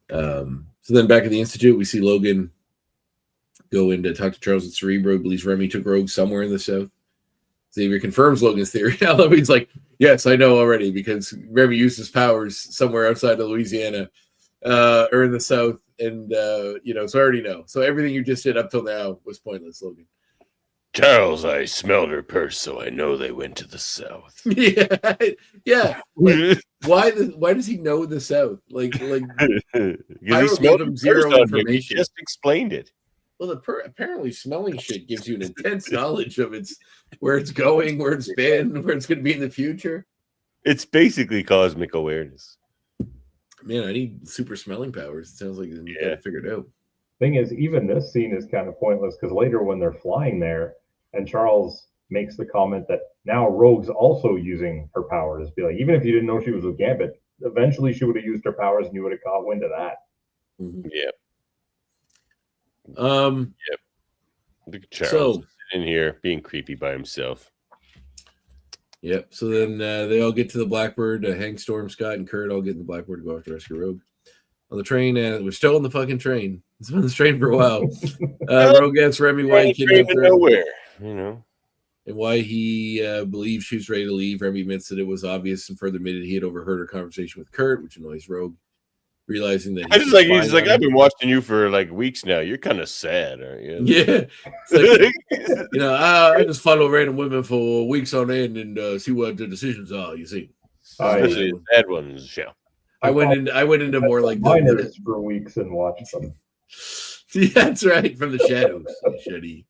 So then back at the Institute, we see Logan go in to talk to Charles and Cerebro. Believes Remy took Rogue somewhere in the South. Xavier confirms Logan's theory. I love he's like, yes, I know already, because Remy used his powers somewhere outside of Louisiana or in the South. And, so I already know. So everything you just did up till now was pointless, Logan. Charles, I smelled her purse, so I know they went to the South. Yeah. Like, why does he know the South? Like Because he Pyro smelled gave him her zero purse on him. information. He just explained it. Well, apparently smelling shit gives you an intense knowledge of where it's going, where it's been, where it's going to be in the future. It's basically cosmic awareness. Man, I need super smelling powers. It sounds like you got to figure it out. Thing is, even this scene is kind of pointless because later when they're flying there, and Charles makes the comment that now Rogue's also using her powers. Be like, even if you didn't know she was with Gambit, eventually she would have used her powers and you would have caught wind of that. Mm-hmm. Yep. Yep. Look at Charles in here being creepy by himself. Yep. So then they all get to the Blackbird. Hank, Storm, Scott, and Kurt all get in the Blackbird to go after rescue Rogue. On the train, we're still on the fucking train. It's been on the train for a while. Rogue asks Remy why he kidnapped her. Nowhere, and why he believes she was ready to leave. Remy admits that it was obvious and further admitted he had overheard her conversation with Kurt, which annoys Rogue. Realizing that he's like, I've been watching you for like weeks now. You're kind of sad, aren't you? Yeah. Like, I just follow random women for weeks on end and see what the decisions are, you see. Especially bad ones, yeah. I went into more like minors for weeks and watched them. Yeah, that's right, from the shadows. Shitty.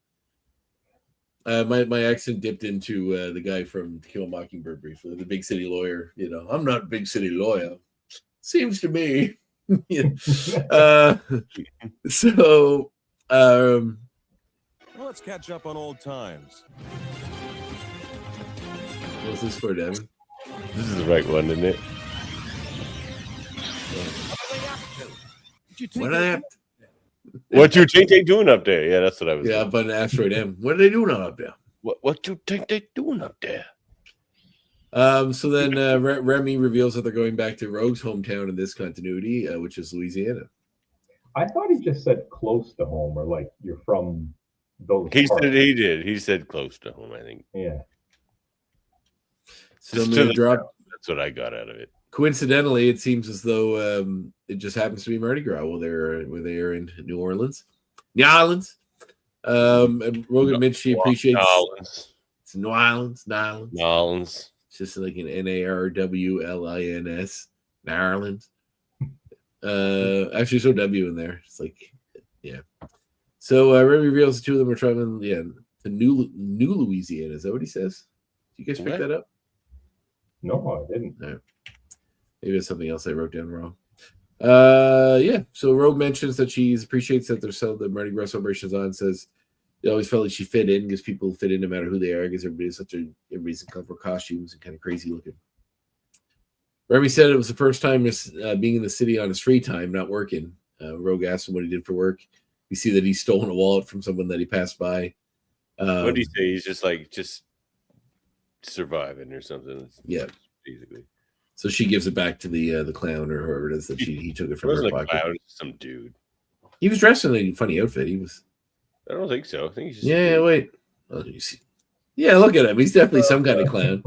My accent dipped into the guy from To Kill a Mockingbird briefly, the big city lawyer. I'm not a big city lawyer. Seems to me. So let's catch up on old times. What's this for, Devin? This is the right one, isn't it? What did I have? What you think they doing up there? Yeah, that's what I was. Yeah, up on Asteroid M. What are they doing up there? What you think they doing up there? So then Remy reveals that they're going back to Rogue's hometown in this continuity, which is Louisiana. I thought he just said close to home, or like you're from those. He said he did. He said close to home, I think. Yeah. So then drop. That's what I got out of it. Coincidentally, it seems as though it just happens to be Mardi Gras while they are in New Orleans. And Rogue admits she appreciates it's New Orleans. It's just like an NARWLINS, Narlins. Actually, so W in there. It's like, yeah. So Remy reveals the two of them are traveling, to New Louisiana. Is that what he says? Did you guys pick that up? No, I didn't. No. Maybe it's something else I wrote down wrong. So Rogue mentions that she appreciates that the Mardi Gras celebrations on. Says they always felt like she fit in because people fit in no matter who they are, because everybody's in colorful costumes and kind of crazy looking. Remy said it was the first time being in the city on his free time, not working. Rogue asked him what he did for work. We see that he's stolen a wallet from someone that he passed by. What do you say? He's just surviving or something. Yeah, basically. So she gives it back to the clown or whoever it is that he took it from her pocket. Clown, some dude. He was dressed in a funny outfit. He was I don't think so. I think he's just Yeah, wait. Oh, you see. Yeah, look at him. He's definitely some kind of clown.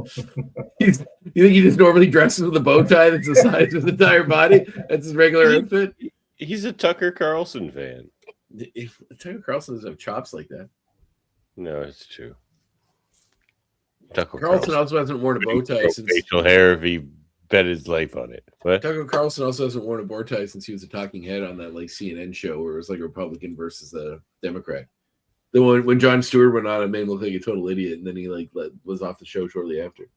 You think he just normally dresses with a bow tie that's the size of his entire body? That's his regular outfit? He's a Tucker Carlson fan. If Tucker Carlson doesn't have chops like that. No, it's true. Tucker Carlson also hasn't worn a bow tie since facial hair if he bet his life on it. What? Tucker Carlson also hasn't worn a bow tie since he was a talking head on that like CNN show where it was like a Republican versus a Democrat. The one when Jon Stewart went on, it made him look like a total idiot, and then he was off the show shortly after.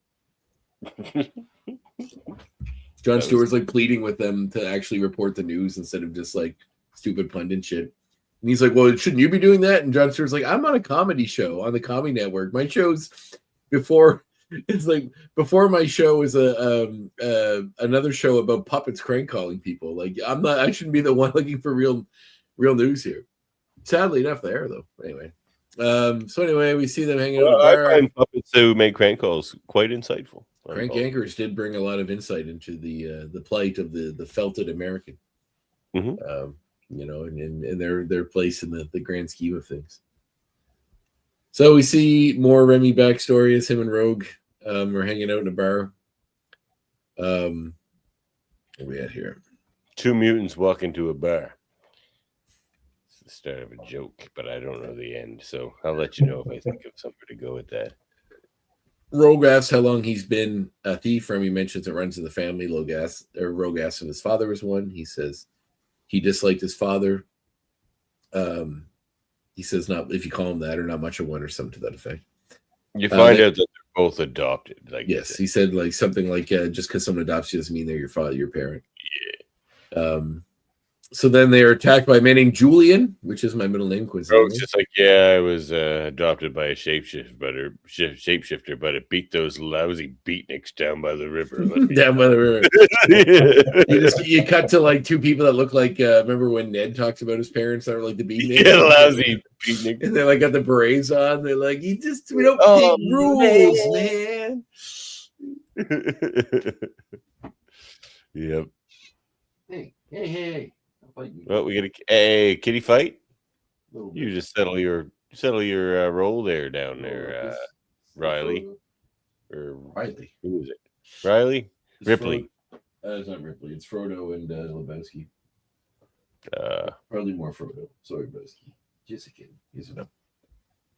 Jon Stewart's like pleading with them to actually report the news instead of just like stupid pundit shit. And he's like, "Well, shouldn't you be doing that?" And Jon Stewart's like, "I'm on a comedy show on the Comedy Network. My show's before." It's like before my show is another show about puppets crank calling people. Like I shouldn't be the one looking for real news here. Sadly enough, they are though. Anyway, so anyway, we see them hanging out. I find puppets who make crank calls quite insightful. Crank anchors did bring a lot of insight into the plight of the felted American. Mm-hmm. And their place in the grand scheme of things. So we see more Remy backstory as him and Rogue are hanging out in a bar. What are we at here? Two mutants walk into a bar. The start of a joke, but I don't know the end, so I'll let you know if I think of somewhere to go with that. Rogue asks how long he's been a thief. Remy mentions it runs in the family. Rogue asks if his father was one. He says he disliked his father. He says not if you call him that or not much of one or something to that effect. You find out that they're both adopted. Yes, he said like something like just because someone adopts you doesn't mean they're your father, your parent. Yeah. So then they are attacked by a man named Julian, which is my middle name. Rogue's just like, yeah, I was adopted by a shapeshifter, but it beat those lousy beatniks down by the river. Down by the river. you cut to like two people that look like. Remember when Ned talks about his parents that were like the beatniks? Yeah, lousy beatniks. And they like got the berets on. They're like, we don't take rules, man. Yep. Hey. Well, we get a kitty fight. You just settle your role there down there, Riley. Or Riley. Who is it? Riley? It's Ripley. It's not Ripley. It's Frodo and Lebowski. Probably more Frodo. Sorry, Lebowski. Just a kidding. Yes or no?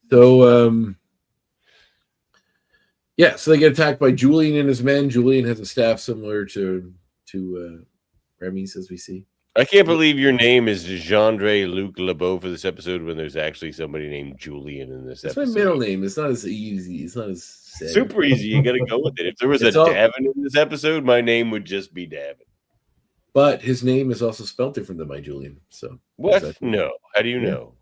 So, so they get attacked by Julian and his men. Julian has a staff similar to Remy's, as we see. I can't believe your name is Gendre Luc LeBeau for this episode when there's actually somebody named Julian in this episode. That's my middle name. It's not as easy. It's not as sad. Super easy. You got to go with it. If there was Davin in this episode, my name would just be Davin. But his name is also spelled different than my Julian. So what? No. How do you know?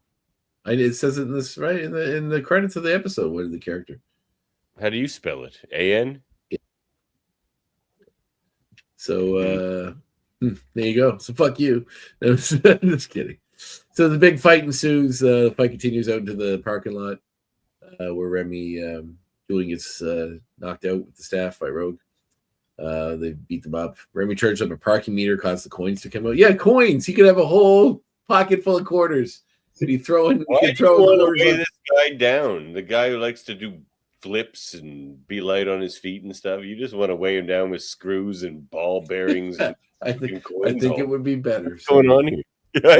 It says it in this right in the credits of the episode. What is the character? How do you spell it? A-N? Yeah. So there you go. So fuck you. I'm just kidding. So the big fight ensues. The fight continues out into the parking lot where Remy Julian gets knocked out with the staff by Rogue. They beat them up. Remy charged up a parking meter, caused the coins to come out. Yeah, coins. He could have a whole pocket full of quarters. So he throwing. Why do you want to weigh this guy down? The guy who likes to do flips and be light on his feet and stuff. You just want to weigh him down with screws and ball bearings. And I think it would be better. What's going on here?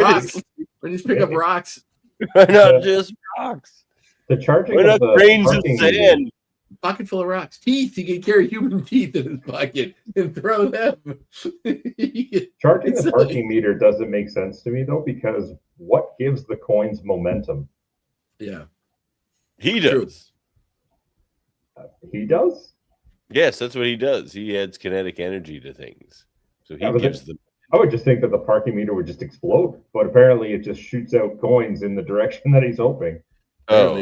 Rocks. We just pick up rocks. Why not just rocks? The charging Why not grains of sand? Pocket full of rocks. Teeth. He can carry human teeth in his pocket and throw them. Charging the parking meter doesn't make sense to me, though, because what gives the coins momentum? Yeah. He does. He does? Yes, that's what he does. He adds kinetic energy to things. So he gives them. I would just think that the parking meter would just explode, but apparently it just shoots out coins in the direction that he's hoping. Oh,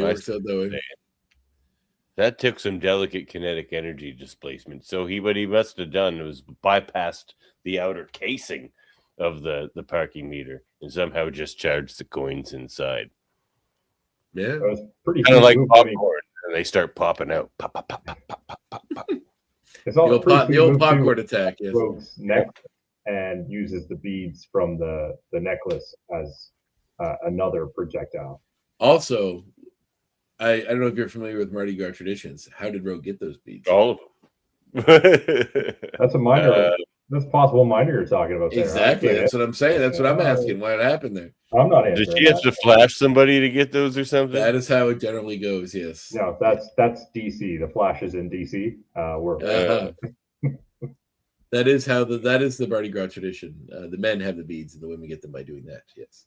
that took some delicate kinetic energy displacement. So what he must have done was bypassed the outer casing of the parking meter and somehow just charged the coins inside. Yeah, that was pretty kind of like popcorn, and they start popping out. Pop, pop, pop, pop, pop, pop, pop. It's all the old popcorn attack. Yes. Rogue's neck and uses the beads from the necklace as another projectile. Also, I don't know if you're familiar with Mardi Gras traditions. How did Rogue get those beads? All of them. That's a minor. That's possible minor you're talking about there. Exactly. That's what I'm saying. That's what I'm asking. What happened there? I'm not Did answering she have to flash somebody to get those or something? That is how it generally goes. Yes. No, that's DC. The Flash is in DC. That is the Mardi Gras tradition. The men have the beads, and the women get them by doing that. Yes.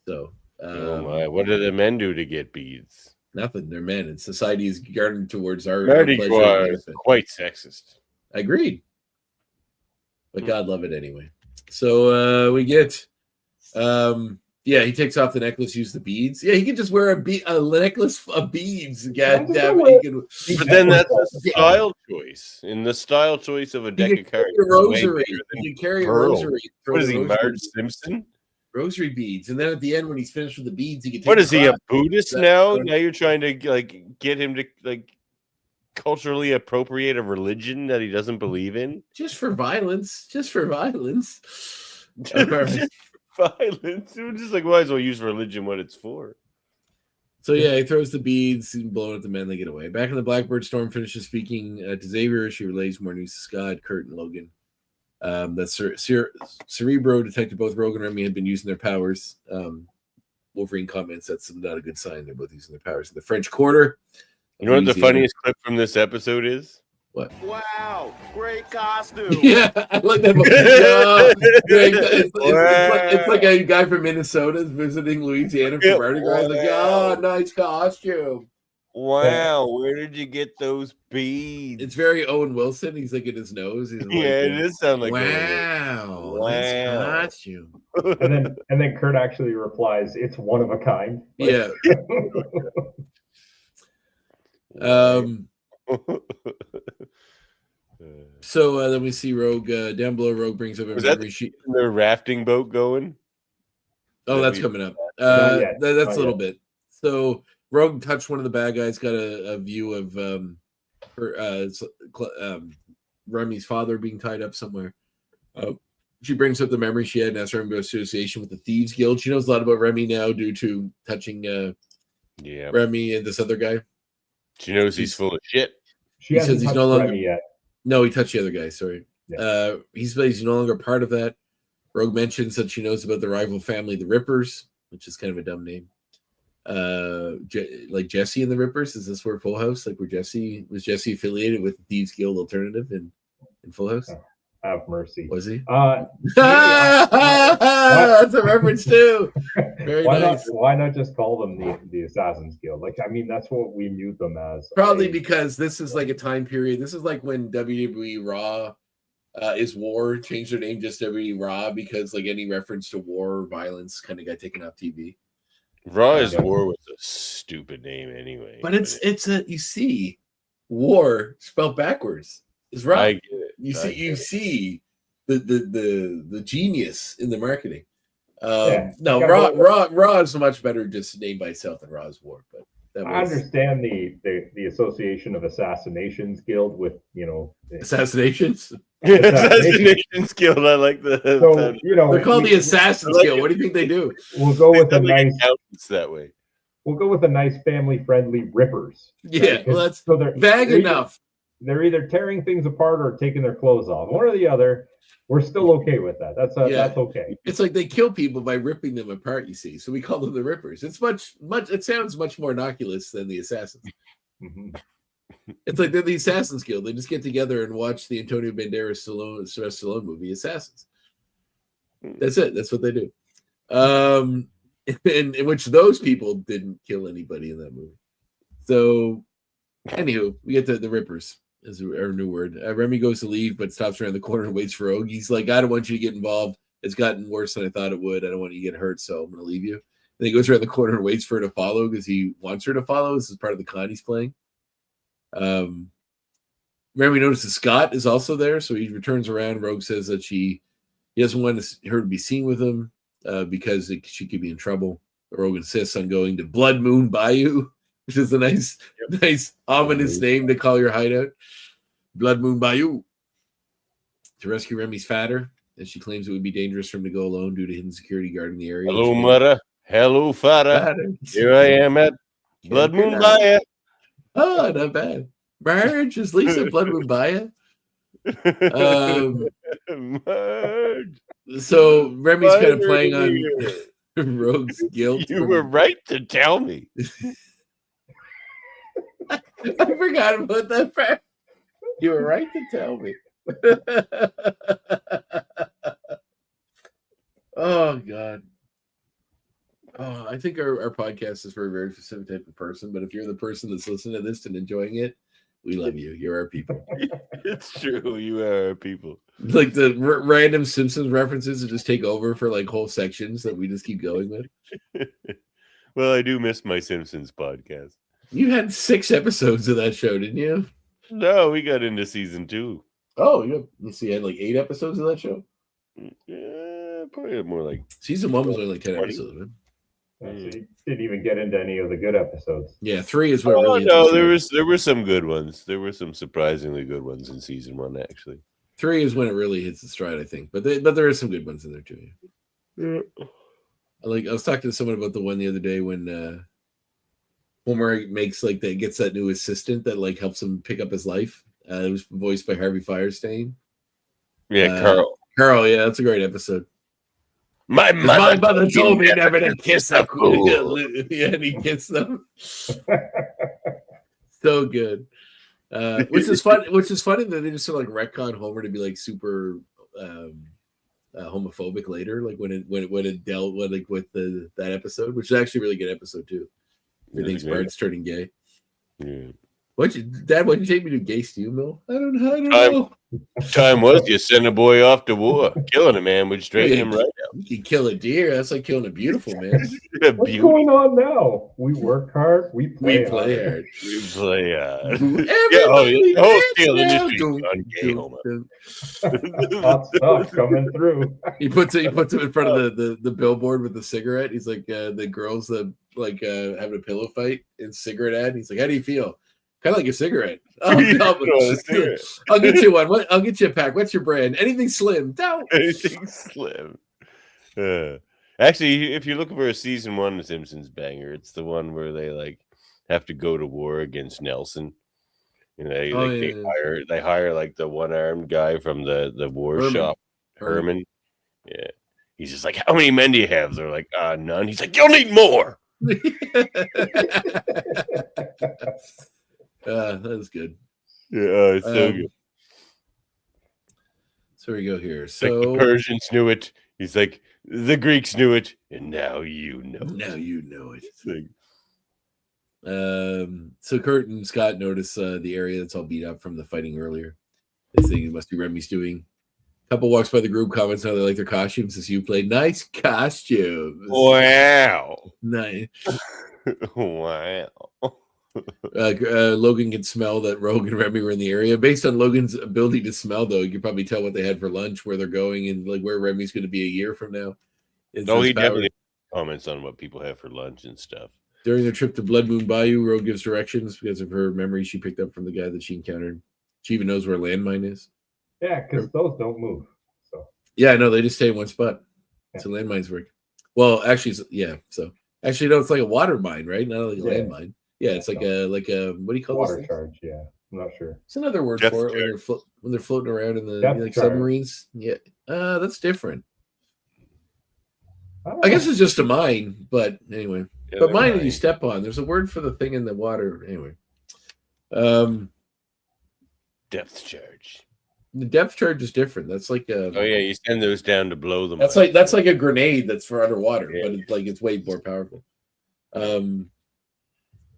So. Oh my! What do the men do to get beads? Nothing. They're men, and society is guarded towards our Mardi pleasure Gras and is benefit. quite sexist. Agreed. But God love it anyway. So we get he takes off the necklace, use the beads. Yeah, he can just wear a necklace of beads. God damn it. But then that's a style choice. In the style choice of a deck of cards. A rosary. You can carry a rosary. What is he, Marge Simpson? Rosary beads. And then at the end, when he's finished with the beads, he can take What is he, a Buddhist now? Now you're trying to get him to culturally appropriate a religion that he doesn't believe in? Just for violence. Just for violence. Violence. We're just might as well use religion what it's for. So yeah, he throws the beads and blowing at the men. They get away. Back in the Blackbird, Storm finishes speaking to Xavier. She relays more news to Scott, Kurt, and Logan. That Cerebro detected both Rogue and Remy had been using their powers. Wolverine comments that's not a good sign. They're both using their powers in the French Quarter. You know what the funniest clip from this episode is? What? Wow, great costume. Yeah, I like that. It's like a guy from Minnesota visiting Louisiana for Mardi Gras. Like, oh, nice costume. Wow, where did you get those beads? It's very Owen Wilson. He's like in his nose. He's it does sound like wow, nice costume. And then Kurt actually replies, "It's one of a kind." Yeah. So then we see Rogue down below. Rogue brings up a memory sheet. The rafting boat going. Oh, that's coming up. That's a little bit. So Rogue touched one of the bad guys. Got a view of Remy's father being tied up somewhere. She brings up the memory she had and asks Remy about association with the Thieves Guild. She knows a lot about Remy now due to touching Remy and this other guy. She knows he's full of shit. He says he's no longer Remy yet. No, he touched the other guy. Sorry. Yeah. He's no longer part of that. Rogue mentions that she knows about the rival family, the Rippers, which is kind of a dumb name. Like Jesse and the Rippers. Is this where Full House? Like was Jesse affiliated with the Thieves Guild Alternative in Full House? Have mercy. Was he? That's a reference too. Very nice. Why not just call them the Assassin's Guild? Like, I mean, that's what we knew them as. Probably because this is like a time period. This is like when WWE Raw is War changed their name just WWE Raw because like any reference to war or violence kind of got taken off TV. Raw is War was a stupid name anyway. But it's you see, war spelled backwards is right. I get it. You see the genius in the marketing. Raw is much better just named by itself than Raw's War. But I understand the association of Assassinations Guild with assassinations. Assassinations Guild. I like the. So, they're called the Assassins Guild. What do you think they do? We'll go with a nice that way. We'll go with a nice family-friendly Rippers. Yeah, right? well, that's so they're vague enough. They're either tearing things apart or taking their clothes off. One or the other. We're still okay with that. That's okay. It's like they kill people by ripping them apart, you see. So we call them the Rippers. It's much it sounds much more innocuous than the Assassins. Mm-hmm. It's like they're the Assassins Guild. They just get together and watch the Antonio Banderas Stallone movie, Assassins. That's it. That's what they do. In which those people didn't kill anybody in that movie. So, anywho, we get the Rippers. Is our new word. Remy goes to leave, but stops around the corner and waits for Rogue. He's like, I don't want you to get involved. It's gotten worse than I thought it would. I don't want you to get hurt, so I'm going to leave you. And he goes around the corner and waits for her to follow because he wants her to follow. This is part of the con he's playing. Remy notices Scott is also there, so he returns around. Rogue says that he doesn't want her to be seen with him because she could be in trouble. Rogue insists on going to Blood Moon Bayou, which is a nice ominous name to call your hideout. Blood Moon Bayou. To rescue Remy's father, as she claims it would be dangerous for him to go alone due to hidden security guarding the area. Hello, mother. Hello, Father. Here I am at Blood Moon Bayou. Oh, not bad. Marge, is Lisa Blood Moon Bayou? Marge, So Remy's kind of playing on here. Rogue's guilt. You were right to tell me. I forgot about that part. You were right to tell me. Oh God. Oh, I think our podcast is for a very specific type of person, but if you're the person that's listening to this and enjoying it, we love you. You're our people. It's true. You are our people. Like the random Simpsons references that just take over for like whole sections that we just keep going with. Well, I do miss my Simpsons podcast. You had 6 episodes of that show, didn't you? No, we got into season 2. Oh, you see, you had like 8 episodes of that show? Yeah, probably more like Season 1 was only like 10 20. episodes, man. So you didn't even get into any of the good episodes. Yeah, 3 is what Oh, really. no, there were some good ones. There were some surprisingly good ones in season 1, actually. 3 is when it really hits the stride, I think. But there is some good ones in there too. Yeah. I was talking to someone about the one the other day when Homer makes like that gets that new assistant that like helps him pick up his life. It was voiced by Harvey Firestein. Yeah, Carl. Carl, yeah, that's a great episode. My mother told me never to kiss a fool. Yeah, and he kissed them. So good. Which is funny that they just sort of like retcon Homer to be like super homophobic later, like when it dealt with like with that episode, which is actually a really good episode too. He thinks Bart's turning gay. Yeah. Why'd you take me to gay stew mill? I don't know. Time was you send a boy off to war. Killing a man would straighten him right out. You can kill a deer. That's like killing a beautiful man. What's going on now? We work hard. We play hard. We play hard. Everybody the whole steel now. industry on gay Homer. Hot stuff coming through. He puts him in front of the billboard with the cigarette. He's like the girls that like having a pillow fight in cigarette ad. He's like, how do you feel? Kind of like a cigarette. Oh, no, I'll get you one. I'll get you a pack. What's your brand? Anything slim. No. Anything slim. Actually, if you're looking for a season 1 of Simpsons banger, it's the one where they like have to go to war against Nelson. You know, they hire like the one-armed guy from the war shop, Herman. Yeah. He's just like, how many men do you have? They're like, none. He's like, you'll need more. That was good. Yeah, it's so good. So we go here. Like So the Persians knew it. He's like, the Greeks knew it, and now you know. Now you know it. Like, so Kurt and Scott notice the area that's all beat up from the fighting earlier. They think it must be Remy's doing. Couple walks by the group, comments how they like their costumes as you played. Nice costumes. wow. Nice. Wow. Logan can smell that Rogue and Remy were in the area. Based on Logan's ability to smell, though, you can probably tell what they had for lunch, where they're going, and like where Remy's going to be a year from now. He definitely comments on what people have for lunch and stuff. During their trip to Blood Moon Bayou, Rogue gives directions because of her memory she picked up from the guy that she encountered. She even knows where a landmine is. Yeah, because those don't move. So yeah, no, they just stay in one spot. That's how landmines work. Well, actually, yeah. So actually, no, it's like a water mine, right? Not like a landmine. Yeah, it's like a what do you call it? Water charge. Yeah, I'm not sure. It's another word for it when they're floating around in the submarines. Yeah, that's different. I guess it's just a mine, but anyway. Yeah, but mine you step on. There's a word for the thing in the water. Anyway. Depth charge. The depth charge is different. That's like you send those down to blow them. That's like a grenade that's for underwater, but it's way more powerful.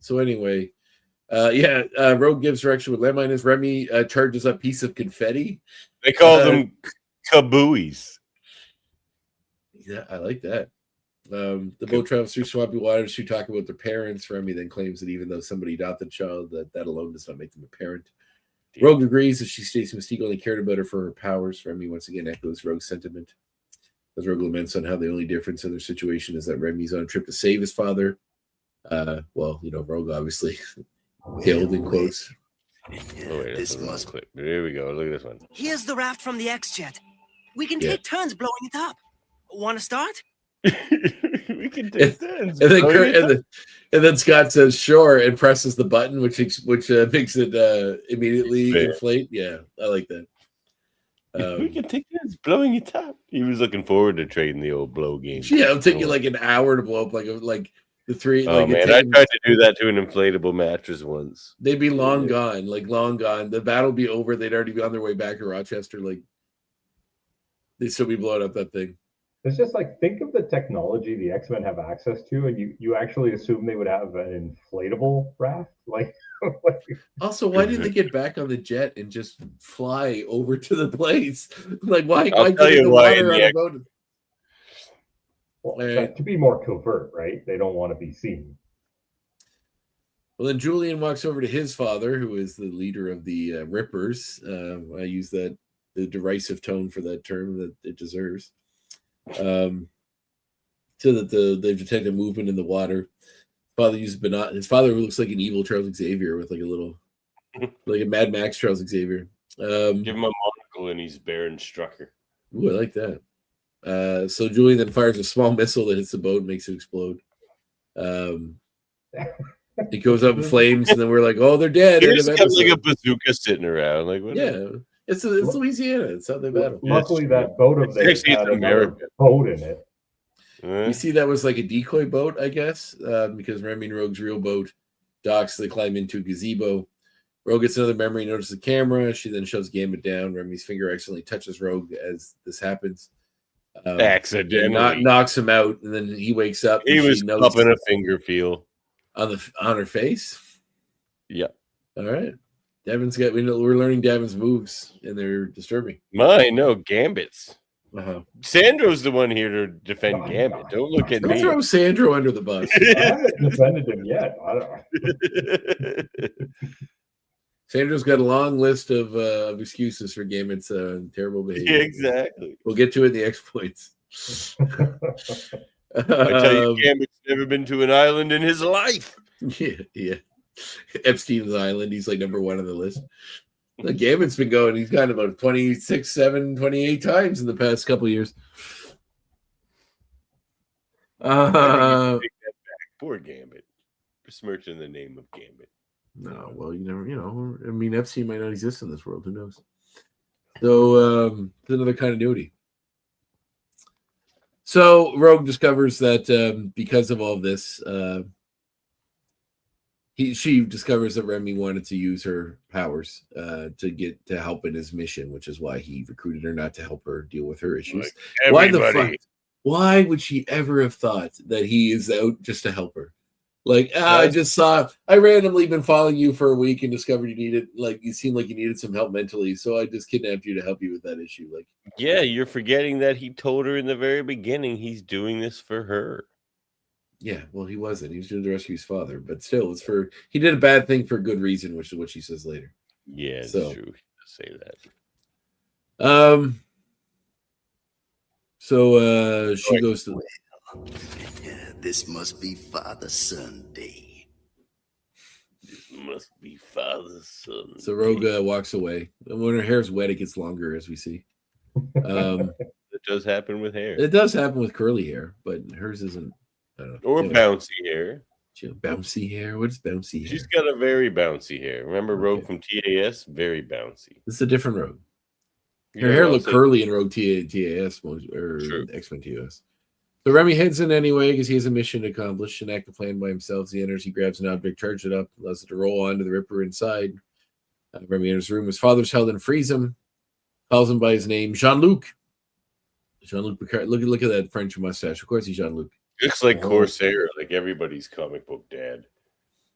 So anyway, Rogue gives direction with landmine is. Remy charges up piece of confetti. They call them kabooies. Yeah, I like that. The boat travels through swampy waters to talk about their parents. Remy then claims that even though somebody adopted the child, that alone does not make them a parent. Yeah. Rogue agrees as she states Mystique only cared about her for her powers. Remy once again echoes Rogue's sentiment. As Rogue laments on how the only difference in their situation is that Remy's on a trip to save his father. Rogue obviously killed in quotes. This must clip. Here we go. Look at this one. Here's the raft from the X-Jet. We can take turns blowing it up. Want to start? We can take that. And then Scott says sure and presses the button, which makes it immediately inflate. Yeah, I like that. We can take this, blowing your top. He was looking forward to trading the old blow game. Yeah, it'll take you like an hour to blow up like the three. Oh man, I tried to do that to an inflatable mattress once. They'd be long gone, like long gone. The battle would be over. They'd already be on their way back to Rochester. Like they'd still be blowing up that thing. It's just like, think of the technology the X-Men have access to, and you actually assume they would have an inflatable raft. Like also, why didn't they get back on the jet and just fly over to the place? Like why I'll tell you the why water on a boat? Well, to be more covert, right? They don't want to be seen. Well, then Julian walks over to his father, who is the leader of the Rippers. I use the derisive tone for that term that it deserves. So that they've detected movement in the water. Father uses binoculars. His father looks like an evil Charles Xavier with like a little, like a Mad Max Charles Xavier. Give him a monocle and he's Baron Strucker. Ooh, I like that. So Julian then fires a small missile that hits the boat and makes it explode. It goes up in flames, and then we're like, "Oh, they're dead." There's like a bazooka sitting around. Like, what? Yeah, it's Louisiana. It's how they battle. Luckily, that boat of theirs had another boat in it. You see, that was like a decoy boat, I guess, because Remy and Rogue's real boat docks. They climb into a gazebo. Rogue gets another memory, notices the camera. She then shoves Gambit down. Remy's finger accidentally touches Rogue as this happens. Accidentally knocks him out, and then he wakes up. He was cupping a finger feel on her face. Yep. All right. Devin's got. We're learning Devin's moves, and they're disturbing. Mine, no Gambits. Uh-huh. Sandro's the one here to defend Gambit. Don't look at me. Don't throw Sandro under the bus. I haven't defended him yet. I don't know. Sandro's got a long list of excuses for Gambit's terrible behavior. Yeah, exactly. We'll get to it in the exploits. I tell you, Gambit's never been to an island in his life. Yeah. Epstein's Island. He's like number one on the list. Look, Gambit's been going. He's gone about 26, 7, 28 times in the past couple of years. Poor Gambit. Besmirching the name of Gambit. No, well, you never, I mean, Epstein might not exist in this world. Who knows? So, it's another continuity. So, Rogue discovers that because of all this, she discovers that Remy wanted to use her powers to help in his mission, which is why he recruited her, not to help her deal with her issues. Like why the fuck? Why would she ever have thought that he is out just to help her? Like, I randomly been following you for a week and discovered you seemed like you needed some help mentally, so I just kidnapped you to help you with that issue. Like, yeah, you're forgetting that he told her in the very beginning he's doing this for her. Yeah, well, he wasn't. He was doing to rescue his father, but still, he did a bad thing for a good reason, which is what she says later. Yeah, it's true. He does say that. So she goes to. This must be Father-Son Day. This must be Father-Son. So Rogue walks away. And when her hair's wet, it gets longer, as we see. It does happen with hair. It does happen with curly hair, but hers isn't. I don't know. Or bouncy hair. Bouncy hair? What's bouncy hair? She's got a very bouncy hair. Remember Rogue from TAS? Very bouncy. This is a different Rogue. Her hair looked curly in Rogue TAS or X-Men TAS. So Remy heads in anyway because he has a mission to accomplish, enact the plan by himself. As he enters, he grabs an object, charges it up, allows it to roll onto the Ripper inside. Remy enters the room. His father's held and frees him. Calls him by his name, Jean-Luc. Jean-Luc Picard. Look at that French mustache. Of course, he's Jean-Luc. Looks like Corsair, like everybody's comic book dad.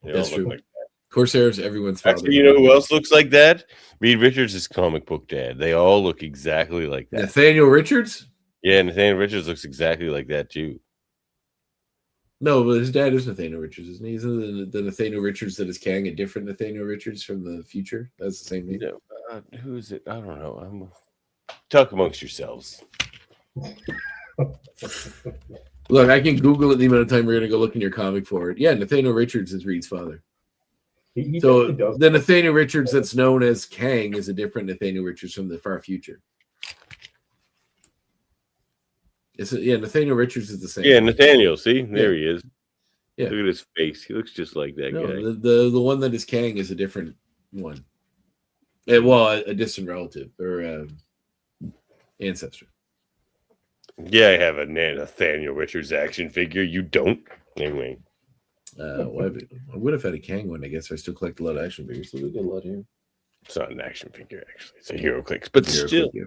That's true. Like that. Corsair's everyone's father. Actually, you know who else looks like that? Reed Richards is comic book dad. They all look exactly like that. Nathaniel Richards? Yeah, Nathaniel Richards looks exactly like that too. No, but his dad is Nathaniel Richards, isn't he? Isn't the Nathaniel Richards that is Kang a different Nathaniel Richards from the future? That's the same name. No, who is it? I don't know. Talk amongst yourselves. Look, I can Google it the amount of time we're going to go look in your comic for it. Yeah, Nathaniel Richards is Reed's father. So the Nathaniel Richards that's known as Kang is a different Nathaniel Richards from the far future. Nathaniel Richards is the same. Yeah, Nathaniel. See, there he is. Yeah. Look at his face. He looks just like that guy. The one that is Kang is a different one. Well, a distant relative or ancestor. Yeah, I have a Nathaniel Richards action figure. You don't. Anyway. I would have had a Kang one. I guess I still collect a lot of action figures, so we got a lot here. It's not an action figure, actually. It's a Hero Clicks, but still. Yeah.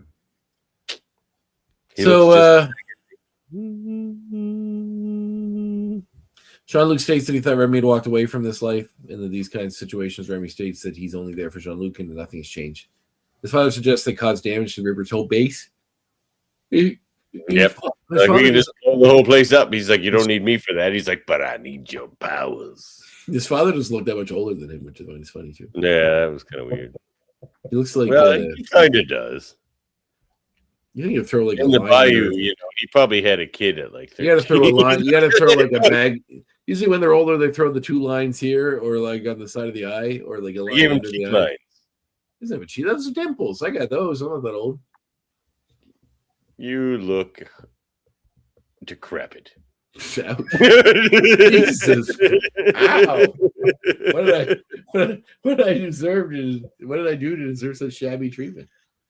Jean-Luc states that he thought Remy had walked away from this life, and that these kinds of situations, Remy states that he's only there for Jean-Luc and nothing has changed. His father suggests they caused damage to the Ripper's whole base. Like we can just blow the whole place up. He's like, you don't need me for that. He's like, but I need your powers. His father doesn't look that much older than him, which is funny too. Yeah, that was kind of weird. He looks like he kind of does. You think you throw like in the bayou, he probably had a kid at like 13. You got to throw a line. You got to throw like a bag. Usually, when they're older, they throw the 2 lines here, or like on the side of the eye, or like a line under the eye. Lines. Isn't it? Those are dimples. I got those. I'm not that old. You look decrepit. Jesus! Ow! What did I deserve? What did I do to deserve such shabby treatment?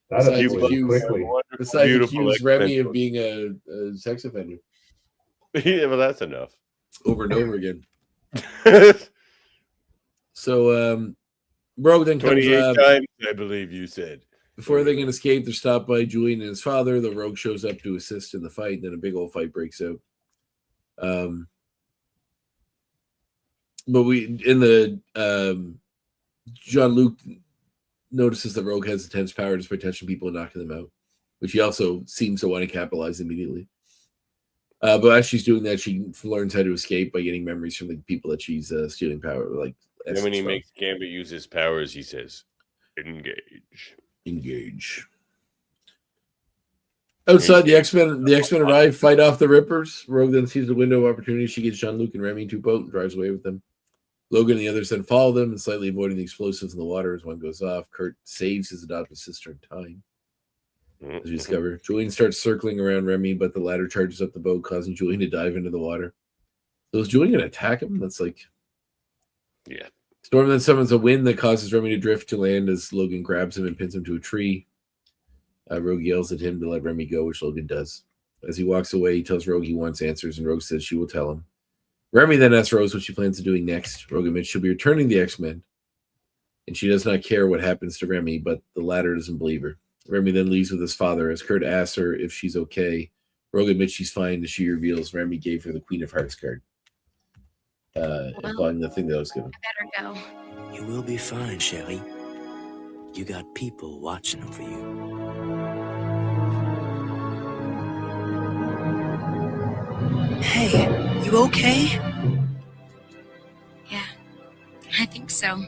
Besides accuse Remy of being a sex offender. Yeah, well, that's enough. Over and over again. So, Rogue then comes 28 times, I believe you said. Before they can escape, they're stopped by Julian and his father. The Rogue shows up to assist in the fight, and then a big old fight breaks out. But Jean-Luc notices that Rogue has intense power just by touching people and knocking them out, which he also seems to want to capitalize immediately. But as she's doing that, she learns how to escape by getting memories from the people that she's stealing power. And when he makes Gambit use his powers, he says, "Engage." Outside, the X-Men arrive, fight off the Rippers. Rogue then sees the window of opportunity. She gets Jean-Luc and Remy into a boat and drives away with them. Logan and the others then follow them and slightly avoiding the explosives in the water as one goes off. Kurt saves his adopted sister in time. As we discover, Julian starts circling around Remy, but the latter charges up the boat, causing Julian to dive into the water. So is Julian going to attack him? That's like... Yeah. Storm then summons a wind that causes Remy to drift to land as Logan grabs him and pins him to a tree. Rogue yells at him to let Remy go, which Logan does. As he walks away, he tells Rogue he wants answers, and Rogue says she will tell him. Remy then asks Rose what she plans on doing next. Rogue admits she'll be returning the X-Men, and she does not care what happens to Remy, but the latter doesn't believe her. Remy then leaves with his father. As Kurt asks her if she's okay, Rogue admits she's fine, as she reveals Remy gave her the Queen of Hearts card. Implying the thing that I was given. I better go. You will be fine, Sherry. You got people watching over you. Hey, you okay? Yeah, I think so.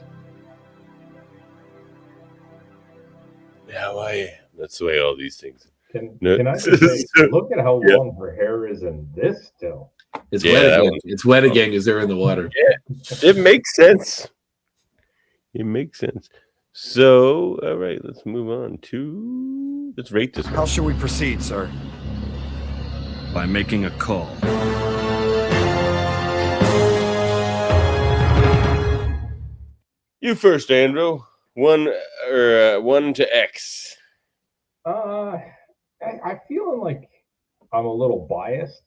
How I am. That's the way all these things. Can I just say, look at how long her hair is in this still. It's wet again. It's wet again because they're in the water. Yeah, it makes sense. It makes sense. So, all right, let's move on to... Let's rate this one. How should we proceed, sir? By making a call. You first, Andrew. 1 to X. I feel like I'm a little biased.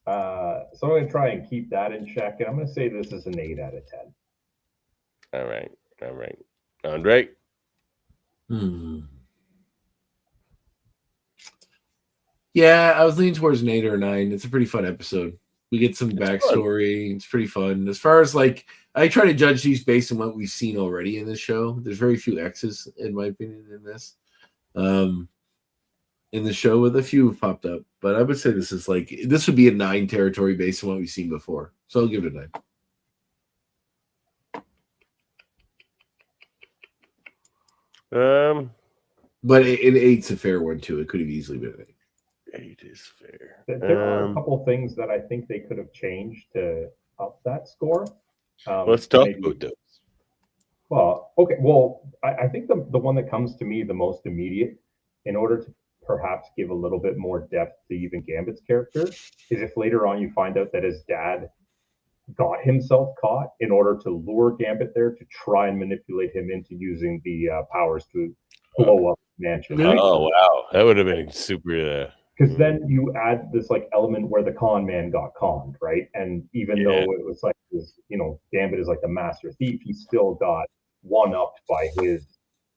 So I'm going to try and keep that in check, and I'm going to say this is an 8 out of 10. All right. Andre? Yeah, I was leaning towards an 8 or a 9. It's a pretty fun episode. We get some backstory. It's pretty fun. As far as like, I try to judge these based on what we've seen already in this show. There's very few X's, in my opinion, in this. In the show, with a few have popped up. But I would say this would be a 9 territory based on what we've seen before. So I'll give it a 9. But an 8's a fair one too. It could have easily been an 8 is fair. There are a couple things that I think they could have changed to up that score. Let's talk about those. Well, okay. Well, I think the one that comes to me the most immediate, in order to perhaps give a little bit more depth to even Gambit's character is if later on you find out that his dad got himself caught in order to lure Gambit there to try and manipulate him into using the powers to blow up the mansion. Right? Oh wow, that would have been super. Because then you add this like element where the con man got conned, right? And even though it was like this, Gambit is like the master thief, he still got one upped by his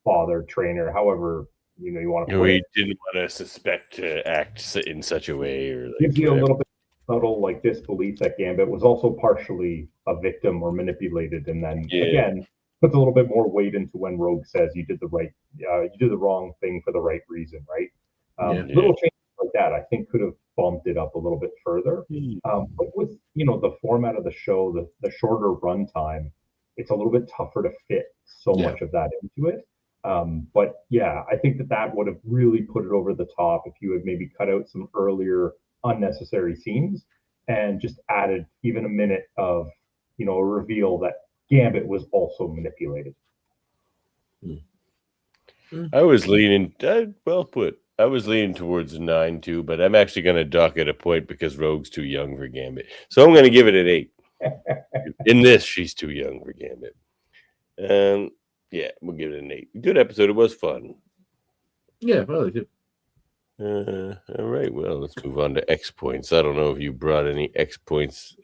father, trainer, however you want to put it. We didn't want to suspect to act in such a way, or gives you a little bit subtle like disbelief that Gambit was also partially a victim or manipulated, and then again puts a little bit more weight into when Rogue says you did the wrong thing for the right reason, right? Little changes like that I think could have bumped it up a little bit further. But with the format of the show, the shorter runtime, it's a little bit tougher to fit so much of that into it. But yeah, I think that would have really put it over the top if you had maybe cut out some earlier unnecessary scenes and just added even a minute of a reveal that Gambit was also manipulated. I was leaning well put. I was leaning towards a 9 too, but I'm actually going to dock at a point because Rogue's too young for Gambit, so I'm going to give it an 8. In this, she's too young for Gambit. Yeah, we'll give it an 8. Good episode. It was fun. Yeah, probably too. All right. Well, let's move on to X points. I don't know if you brought any X points,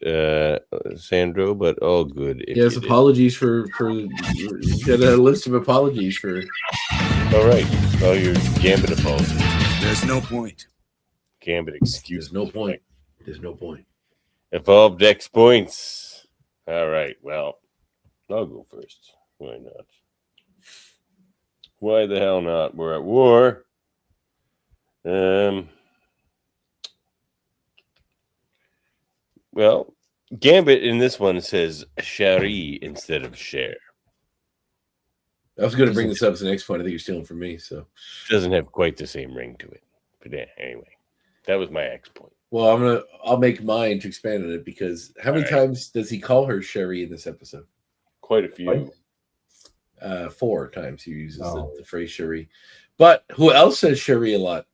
Sandro, but all good. Yes, apologies for you got a list of apologies for. All right. All your Gambit apologies. There's no point. Gambit excuse. There's no point. There's no point. Evolved X points. All right. Well, I'll go first. Why not? Why the hell not? We're at war. Well, Gambit in this one says Cherie instead of Cher. I was going to bring this up as an X point. I think you're stealing from me, so doesn't have quite the same ring to it. But yeah, anyway, that was my X point. Well, I'll make mine to expand on it because how many times does he call her Cherie in this episode? Quite a few. 4 times he uses the phrase Cherie. But who else says Cherie a lot?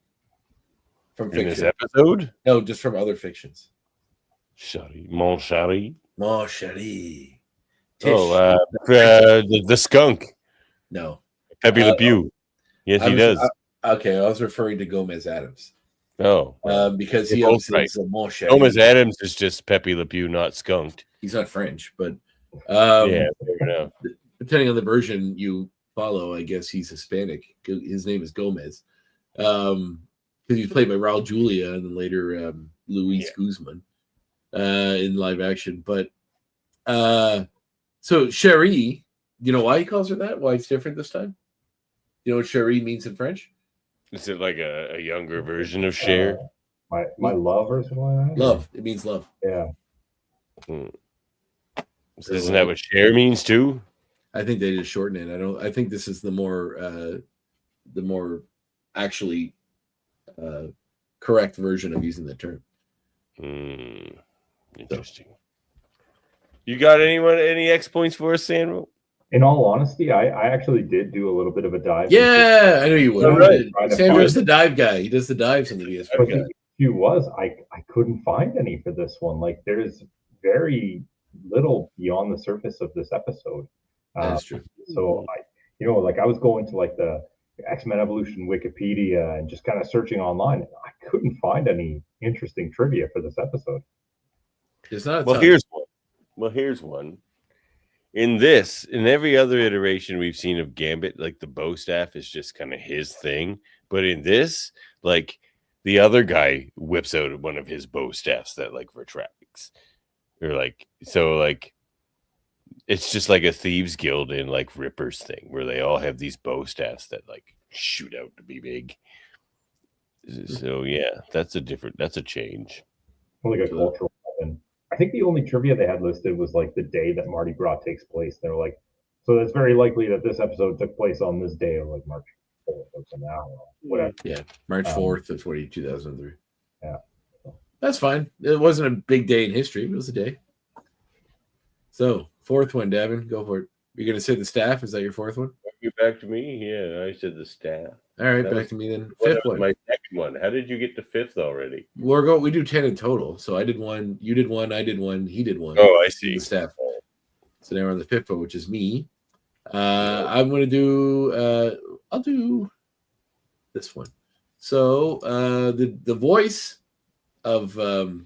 From fiction. In this episode? No, just from other fictions. Cherie. Mon Cherie. Mon Cherie. The skunk. No. Pepe Le Pew. Yes, he does. Okay, I was referring to Gomez Adams. Oh. Because he always says Mon Cherie. Gomez Adams is just Pepe Le Pew, not skunked. He's not French, but yeah, fair enough. Depending on the version you follow, I guess he's Hispanic. His name is Gomez. Because he was played by Raul Julia and then later Luis Guzman in live action. But so Cherie, you know why he calls her that? Why it's different this time? You know what Cherie means in French? Is it like a younger version of Cher? My love or something like that? Love. It means love. Yeah. So isn't that what Cher means too? I think they just shorten it. I think this is the more actually correct version of using the term. Interesting. So. You got any X points for us, Sandro? In all honesty, I actually did do a little bit of a dive. Yeah, I know you would. Right. Sandro's the dive guy. He does the dives in the VS. But the issue was I couldn't find any for this one. Like there's very little beyond the surface of this episode. That's true. So I was going to like the X-Men Evolution Wikipedia and just kind of searching online. And I couldn't find any interesting trivia for this episode. There's not. Here's one. In every other iteration we've seen of Gambit, like the bow staff is just kind of his thing. But in this, like the other guy whips out one of his bow staffs that like retracts. Or like, so like, it's just like a thieves guild in like Ripper's thing where they all have these bow staffs that like shoot out to be big. So yeah, that's a change. Like a cultural weapon. I think the only trivia they had listed was like the day that Mardi Gras takes place. They were like, so it's very likely that this episode took place on this day, or like March 4th or whatever. Yeah, March 4th of 2003. Yeah. That's fine. It wasn't a big day in history. It was a day. So, 4th one, Davin, go for it. You're going to say the staff? Is that your 4th one? You back to me? Yeah, I said the staff. All right, That back was- to me then. Well, Fifth that was one. my second one. How did you get to fifth already? We do 10 in total. So I did one, you did one, I did one, he did one. Oh, I see. The staff. So now we're on the fifth one, which is me. I'm gonna do I'll do this one. So the voice of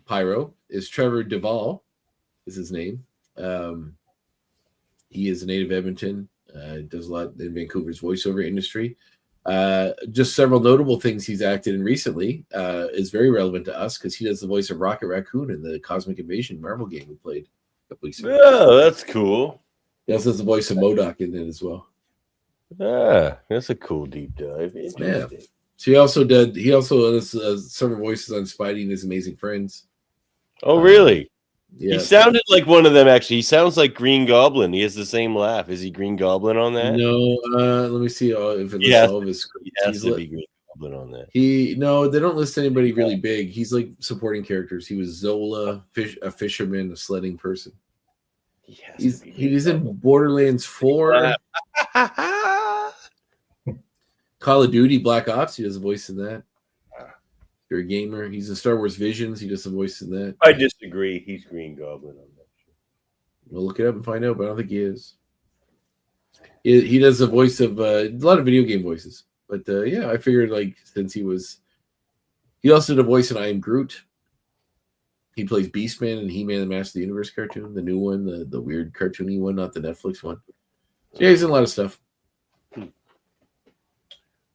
Pyro is Trevor Duvall, is his name. He is a native Edmonton, does a lot in Vancouver's voiceover industry. Just several notable things he's acted in recently is very relevant to us because he does the voice of Rocket Raccoon in the Cosmic Invasion Marvel game we played a couple weeks ago. Oh, that's cool. He also does the voice of MODOK in it as well. Ah, that's a cool deep dive. Yeah. So he also does several voices on Spidey and His Amazing Friends. Oh, really? Yeah. He sounded like one of them, actually. He sounds like Green Goblin. He has the same laugh. Is he Green Goblin on that? No, let me see if it lists all of his. He has to be Green Goblin on that. No, they don't list anybody really big. He's like supporting characters. He was Zola, a fisherman, a sledding person. He's in Borderlands 4. Call of Duty, Black Ops. He does a voice in that. If you're a gamer, he's in Star Wars Visions. He does a voice in that. I disagree. He's Green Goblin on that. We'll look it up and find out, but I don't think he is. He does the voice of a lot of video game voices. But yeah, I figured since he also did a voice in I Am Groot. He plays Beastman and He-Man the Master of the Universe cartoon, the new one, the weird cartoony one, not the Netflix one. So yeah, he's in a lot of stuff.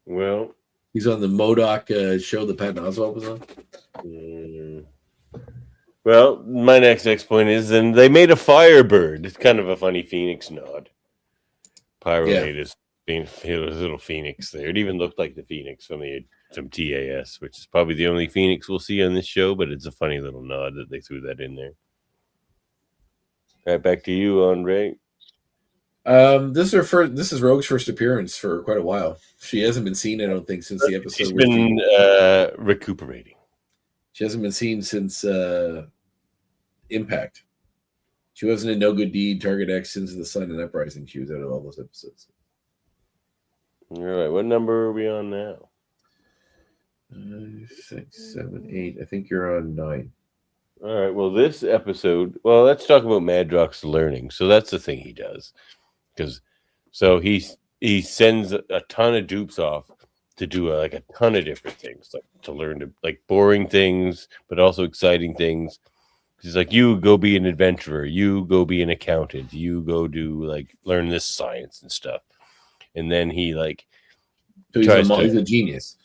Well, he's on the MODOK show that Patton Oswalt was on. Well, my next point is, and they made a Firebird. It's kind of a funny Phoenix nod. Pyro made his little Phoenix there. It even looked like the Phoenix from TAS, which is probably the only Phoenix we'll see on this show, but it's a funny little nod that they threw that in there. All right, back to you, Andre. This is Rogue's first appearance for quite a while. She hasn't been seen, I don't think, since the episode. She's been recuperating. She hasn't been seen since Impact. She wasn't in No Good Deed, Target X, Sins of the Sun, and Uprising. She was out of all those episodes. All right, what number are we on now? 6, 7, 8. I think you're on 9. All right. Well, this episode. Well, let's talk about Madrox's learning. So that's the thing he does, he sends a ton of dupes off to do a ton of different things, like to learn to boring things, but also exciting things. He's like, you go be an adventurer, you go be an accountant, you go do learn this science and stuff, and then he he's a genius.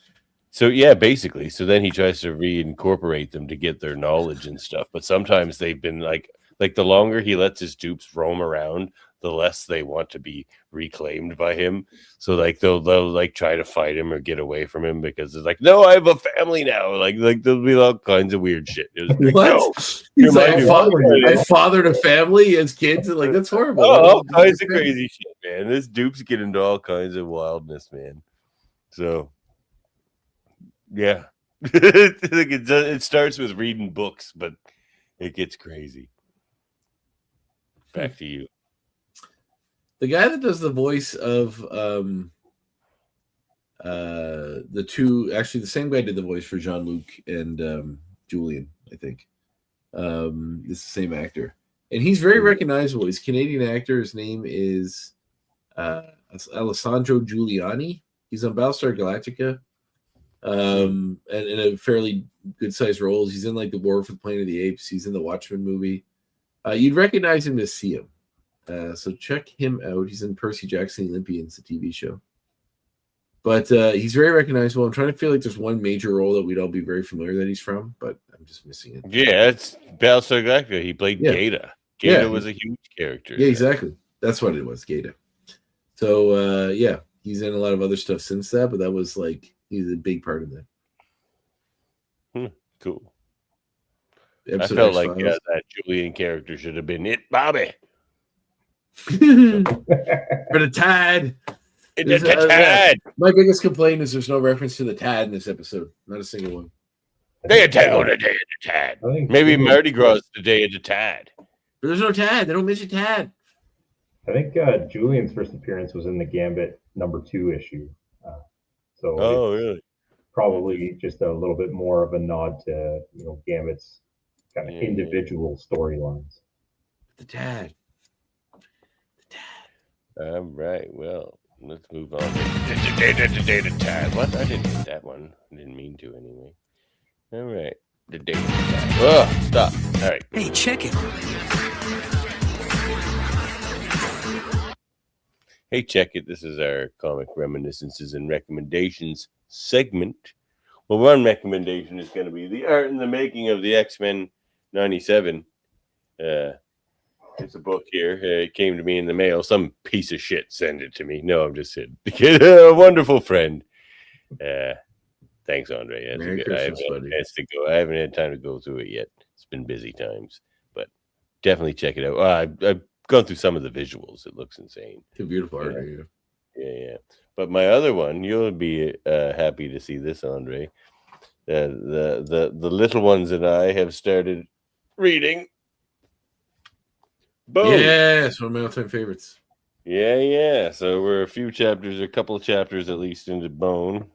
So yeah, basically. So then he tries to reincorporate them to get their knowledge and stuff. But sometimes they've been the longer he lets his dupes roam around, the less they want to be reclaimed by him. So they'll try to fight him or get away from him because it's no, I have a family now. There'll be all kinds of weird shit. What? No, he's I fathered a family as kids. That's horrible. All kinds of crazy shit, man. This dupes get into all kinds of wildness, man. So. Yeah, it starts with reading books, but it gets crazy. Back to you. The guy that does the voice of the two, actually the same guy did the voice for Jean-Luc and Julian, I think. It's the same actor. And he's very recognizable. He's a Canadian actor. His name is Alessandro Giuliani. He's on Battlestar Galactica. And in a fairly good sized roles. He's in the War for the Planet of the Apes. He's in the Watchmen movie. You'd recognize him to see him. So check him out. He's in Percy Jackson and the Olympians, the TV show. But he's very recognizable. I'm trying to feel there's one major role that we'd all be very familiar that he's from, but I'm just missing it. Yeah, it's Battlestar Galactica. He played Gata. Gata was a huge character. Yeah, exactly. That's what it was, Gata. So yeah, he's in a lot of other stuff since that, but that was he's a big part of that. Cool. Episode I felt X-Files. that Julian character should have been it, Bobby. For the Tad. My biggest complaint is there's no reference to the Tad in this episode. Not a single one. They attack on the day of the Tad. Maybe Mardi Gras is the day of the Tad. But there's no Tad. They don't mention Tad. I think Julian's first appearance was in the Gambit #2 issue. So really? probably just a little bit more of a nod to Gambit's kind of individual storylines. The dad. All right. Well, let's move on. Data tag. What? I didn't hit that one. I didn't mean to anyway. All right. The data tag. Oh, stop. All right. Hey, check it. Hey, check it. This is our comic reminiscences and recommendations segment. Well, one recommendation is going to be the art and the making of the X-Men 97. It's a book here. It came to me in the mail. Some piece of shit sent it to me. No, I'm just kidding. A wonderful friend. Thanks, Andre. Merry Christmas, buddy. I haven't had time to go through it yet. It's been busy times, but definitely check it out. I've gone through some of the visuals. It looks insane. It's a beautiful art. Yeah. But my other one, you'll be happy to see this, Andre. The little ones and I have started reading Bone. Yes, one of my all-time favorites. Yeah. So we're a couple of chapters at least into Bone.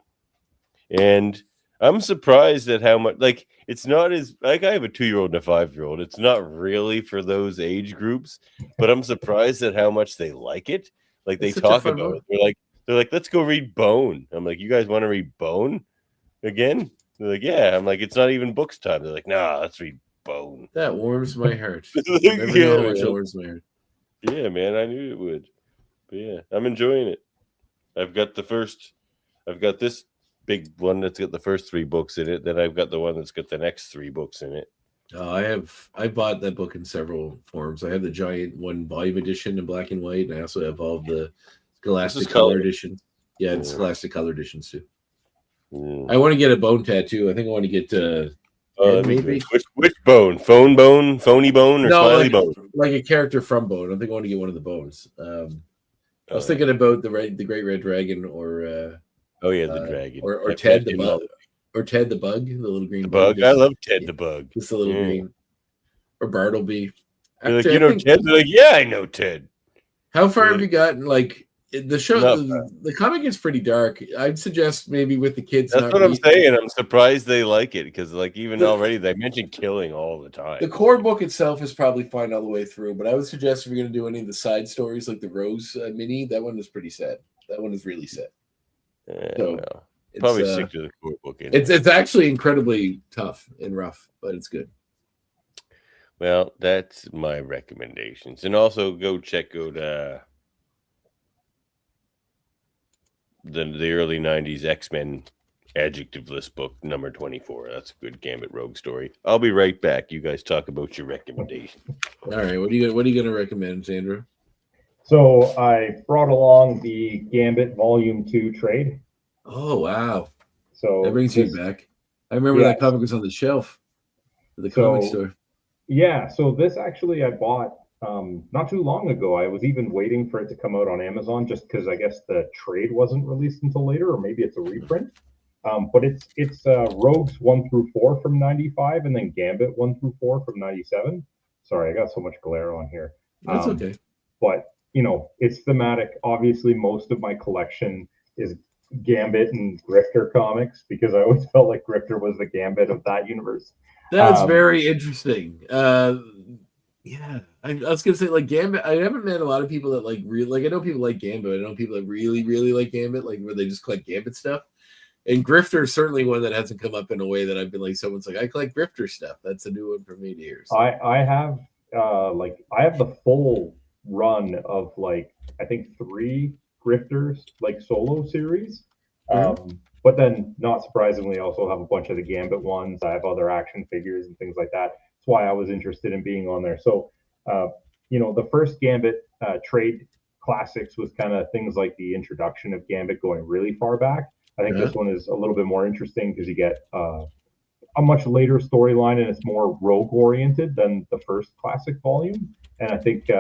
And I'm surprised at how much, like, it's not as, like, I have a 2-year-old and a 5-year-old. It's not really for those age groups, but I'm surprised at how much they like it. Like, they talk about it. They're like, let's go read Bone. I'm like, you guys want to read Bone again? They're like, yeah. I'm like, it's not even books time. They're like, nah, let's read Bone. That warms my heart. Never know how much it warms my heart. Yeah, man, I knew it would. But yeah, I'm enjoying it. I've got this big one that's got the first 3 books in it. Then I've got the one that's got the next 3 books in it. I bought that book in several forms. I have the giant 1 volume edition in black and white, and I also have all the Scholastic color editions. Yeah, it's Scholastic color editions too. I want to get a Bone tattoo. I think I want to get maybe which bone? Phone bone, phony bone, or smiley bone? Like a character from Bone. I think I want to get one of the bones. I was thinking about the Great Red Dragon, or the dragon, or Ted the Bug, the little green bug. I love Ted the Bug. Just a little green, or Bartleby. You're like, Ted. They're like, yeah, I know Ted. How far have you gotten? Like, the show, the comic is pretty dark. I'd suggest maybe with the kids. That's what I'm saying. I'm surprised they like it, because, like, even already they mentioned killing all the time. The core book itself is probably fine all the way through, but I would suggest if you're going to do any of the side stories, like the Rose mini, that one is pretty sad. That one is really sad. Probably stick to the core book. It's actually incredibly tough and rough, but it's good. Well, that's my recommendations, and also go check out the early 90s X-Men adjective list book number 24. That's a good Gambit Rogue story. I'll be right back. You guys talk about your recommendation. All right, what are you going to recommend, Sandro? So I brought along the Gambit Volume 2 trade. Oh, wow. So that brings you back. I remember that comic was on the shelf at the comic store. Yeah, so this actually I bought not too long ago. I was even waiting for it to come out on Amazon, just because I guess the trade wasn't released until later, or maybe it's a reprint. But it's Rogues 1 through 4 from 95, and then Gambit 1 through 4 from 97. Sorry, I got so much glare on here. That's okay. But it's thematic. Obviously, most of my collection is Gambit and Grifter comics, because I always felt like Grifter was the Gambit of that universe. That's very interesting. Yeah, I was gonna say, like, Gambit. I haven't met a lot of people that like I know people like Gambit. I know people that really like Gambit, like where they just collect Gambit stuff. And Grifter is certainly one that hasn't come up in a way that I've been like, someone's like, I collect Grifter stuff. That's a new one for me to hear. So. I have the full run of, like, I think 3 Grifters, like, solo series. But then, not surprisingly, I also have a bunch of the Gambit ones. I have other action figures and things like that. That's why I was interested in being on there. So, the first Gambit trade classics was kind of things like the introduction of Gambit going really far back. I think this one is a little bit more interesting because you get a much later storyline, and it's more rogue oriented than the first classic volume. And I think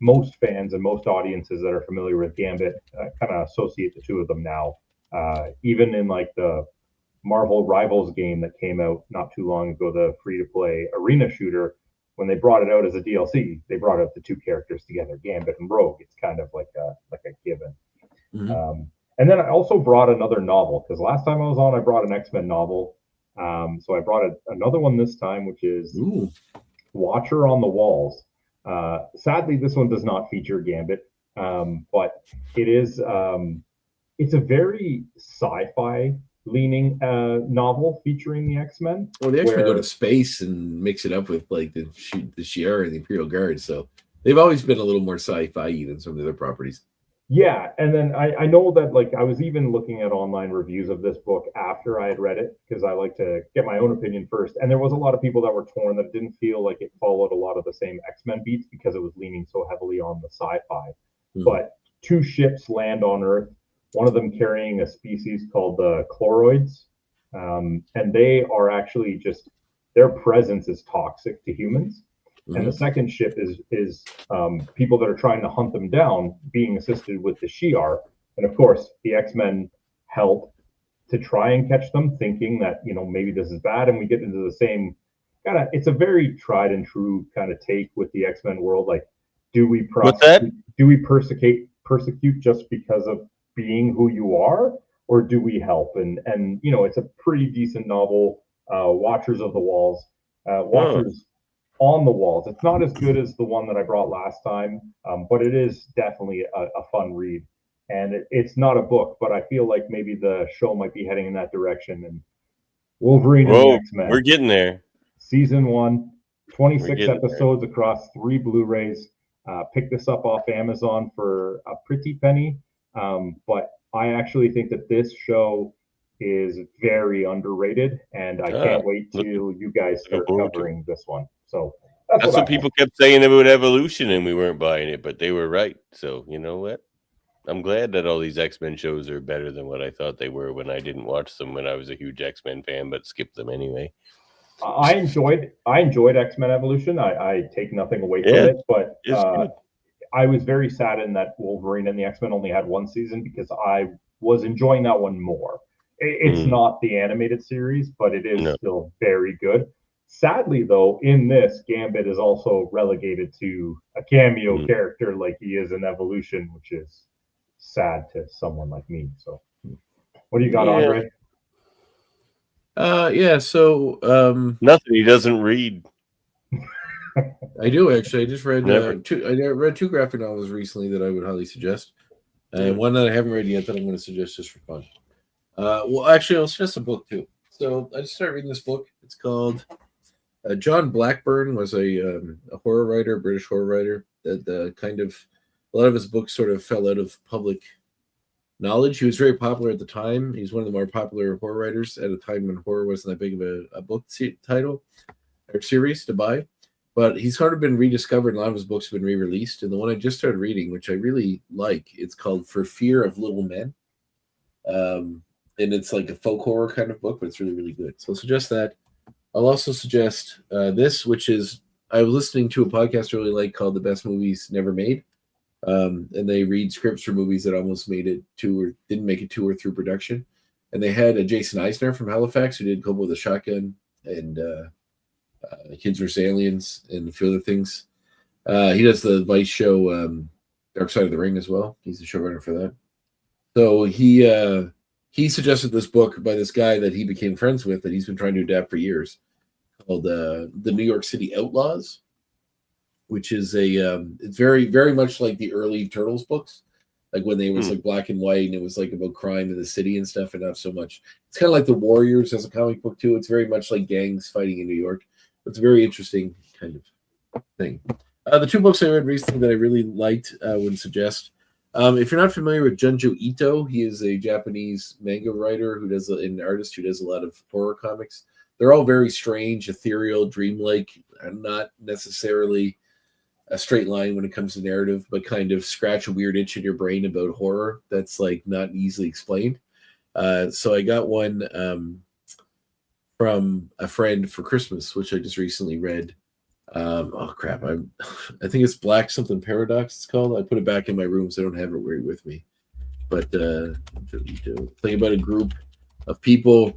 most fans and most audiences that are familiar with Gambit kind of associate the two of them now. Even in, like, the Marvel Rivals game that came out not too long ago, the free-to-play arena shooter, when they brought it out as a DLC, they brought out the 2 characters together, Gambit and Rogue. It's kind of like a given. And then I also brought another novel because last time I was on, I brought an X-Men novel. So I brought another one this time, which is Watcher on the Walls. Sadly, this one does not feature Gambit, but it is. It's a very sci-fi leaning novel featuring the X-Men. Well, they actually go to space and mix it up with like the Shi'ar and the Imperial Guard. So they've always been a little more sci-fi than some of the other properties. Yeah, and then I know that like I was even looking at online reviews of this book after I had read it because I like to get my own opinion first. And there was a lot of people that were torn that didn't feel like it followed a lot of the same X-Men beats because it was leaning so heavily on the sci-fi. But two ships land on Earth, one of them carrying a species called the Chloroids, and they are actually just their presence is toxic to humans. And the second ship is people that are trying to hunt them down, being assisted with the Shi'ar. And of course, the X-Men help to try and catch them, thinking that, you know, maybe this is bad. And we get into the same kind of, it's a very tried and true kind of take with the X-Men world. Like, do we persecute just because of being who you are, or do we help? And you know, it's a pretty decent novel. Watchers of the Walls. Watchers on the Walls. It's not as good as the one that I brought last time, but it is definitely a fun read. And it's not a book, but I feel like maybe the show might be heading in that direction. And Wolverine and the X-Men. We're getting there. Season 1, 26 episodes across 3 Blu-rays. Pick this up off Amazon for a pretty penny. But I actually think that this show is very underrated, and I can't wait till you guys start covering this one. So that's what people kept saying about Evolution, and we weren't buying it, but they were right. So you know what? I'm glad that all these X-Men shows are better than what I thought they were when I didn't watch them when I was a huge X-Men fan, but skipped them anyway. I enjoyed X-Men Evolution. I take nothing away from it, but I was very saddened that Wolverine and the X-Men only had 1 season because I was enjoying that one more. It's not the animated series, but it is still very good. Sadly, though, in this, Gambit is also relegated to a cameo character like he is in Evolution, which is sad to someone like me. So, what do you got, Andre? So nothing. He doesn't read. I do actually. I just read I read 2 graphic novels recently that I would highly suggest, and one that I haven't read yet that I'm going to suggest just for fun. Well, actually, I'll suggest a book too. So I just started reading this book. It's called John Blackburn was a horror writer, British horror writer. That kind of a lot of his books sort of fell out of public knowledge. He was very popular at the time. He's one of the more popular horror writers at a time when horror wasn't that big of a book title or series to buy. But he's sort of been rediscovered. A lot of his books have been re-released. And the one I just started reading, which I really like, it's called For Fear of Little Men. And it's like a folk horror kind of book, but it's really, really good. So I'll suggest that. I'll also suggest this, which is, I was listening to a podcast I really like called The Best Movies Never Made. And they read scripts for movies that almost made it to or didn't make it to or through production. And they had Jason Eisner from Halifax who did Couple with a Shotgun and Kids vs. Aliens and a few other things. He does the Vice show Dark Side of the Ring as well. He's the showrunner for that. So he suggested this book by this guy that he became friends with that he's been trying to adapt for years called The New York City Outlaws, which is it's very, very much like the early Turtles books, like when they was like black and white and it was like about crime in the city and stuff, and not so much. It's kind of like the Warriors as a comic book too. It's very much like gangs fighting in New York. It's a very interesting kind of thing. The 2 books I read recently that I really liked, I would suggest. If you're not familiar with Junji Ito, he is a Japanese manga writer an artist who does a lot of horror comics. They're all very strange, ethereal, dreamlike, and not necessarily a straight line when it comes to narrative, but kind of scratch a weird itch in your brain about horror that's like not easily explained. So I got one from a friend for Christmas, which I just recently read. I think it's Black something Paradox it's called. I put it back in my room so I don't have it with me. But think about a group of people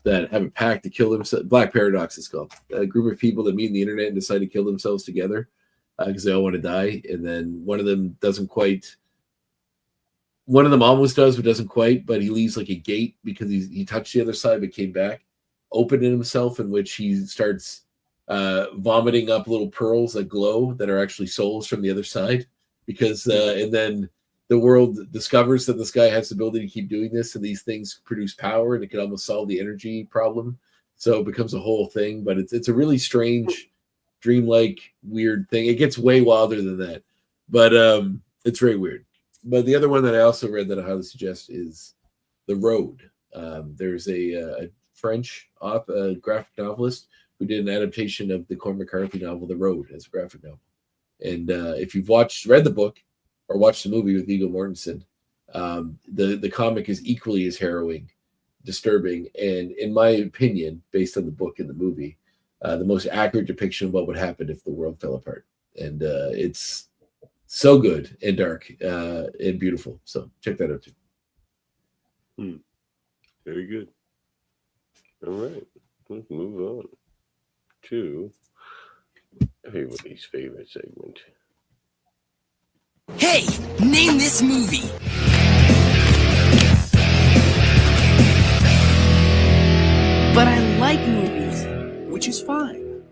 that have a pact to kill themselves. Black Paradox is called. A group of people that meet on the internet and decide to kill themselves together because they all want to die, and then one of them doesn't quite one of them almost does, but doesn't quite. But he leaves like a gate because he touched the other side, but came back, opened in himself, in which he starts vomiting up little pearls that glow that are actually souls from the other side. Because and then the world discovers that this guy has the ability to keep doing this, and these things produce power, and it could almost solve the energy problem. So it becomes a whole thing. But it's a really strange, dreamlike, weird thing. It gets way wilder than that, but it's very weird. But the other one that I also read that I highly suggest is The Road. There's a French graphic novelist who did an adaptation of the Cormac McCarthy novel The Road as a graphic novel. And if you've read the book or watched the movie with Viggo Mortensen, the comic is equally as harrowing, disturbing, and in my opinion, based on the book and the movie, the most accurate depiction of what would happen if the world fell apart. And it's so good and dark and beautiful. So check that out too. Very good. All right, let's move on to everybody's favorite segment. Hey, name this movie. But I like movies, which is fine.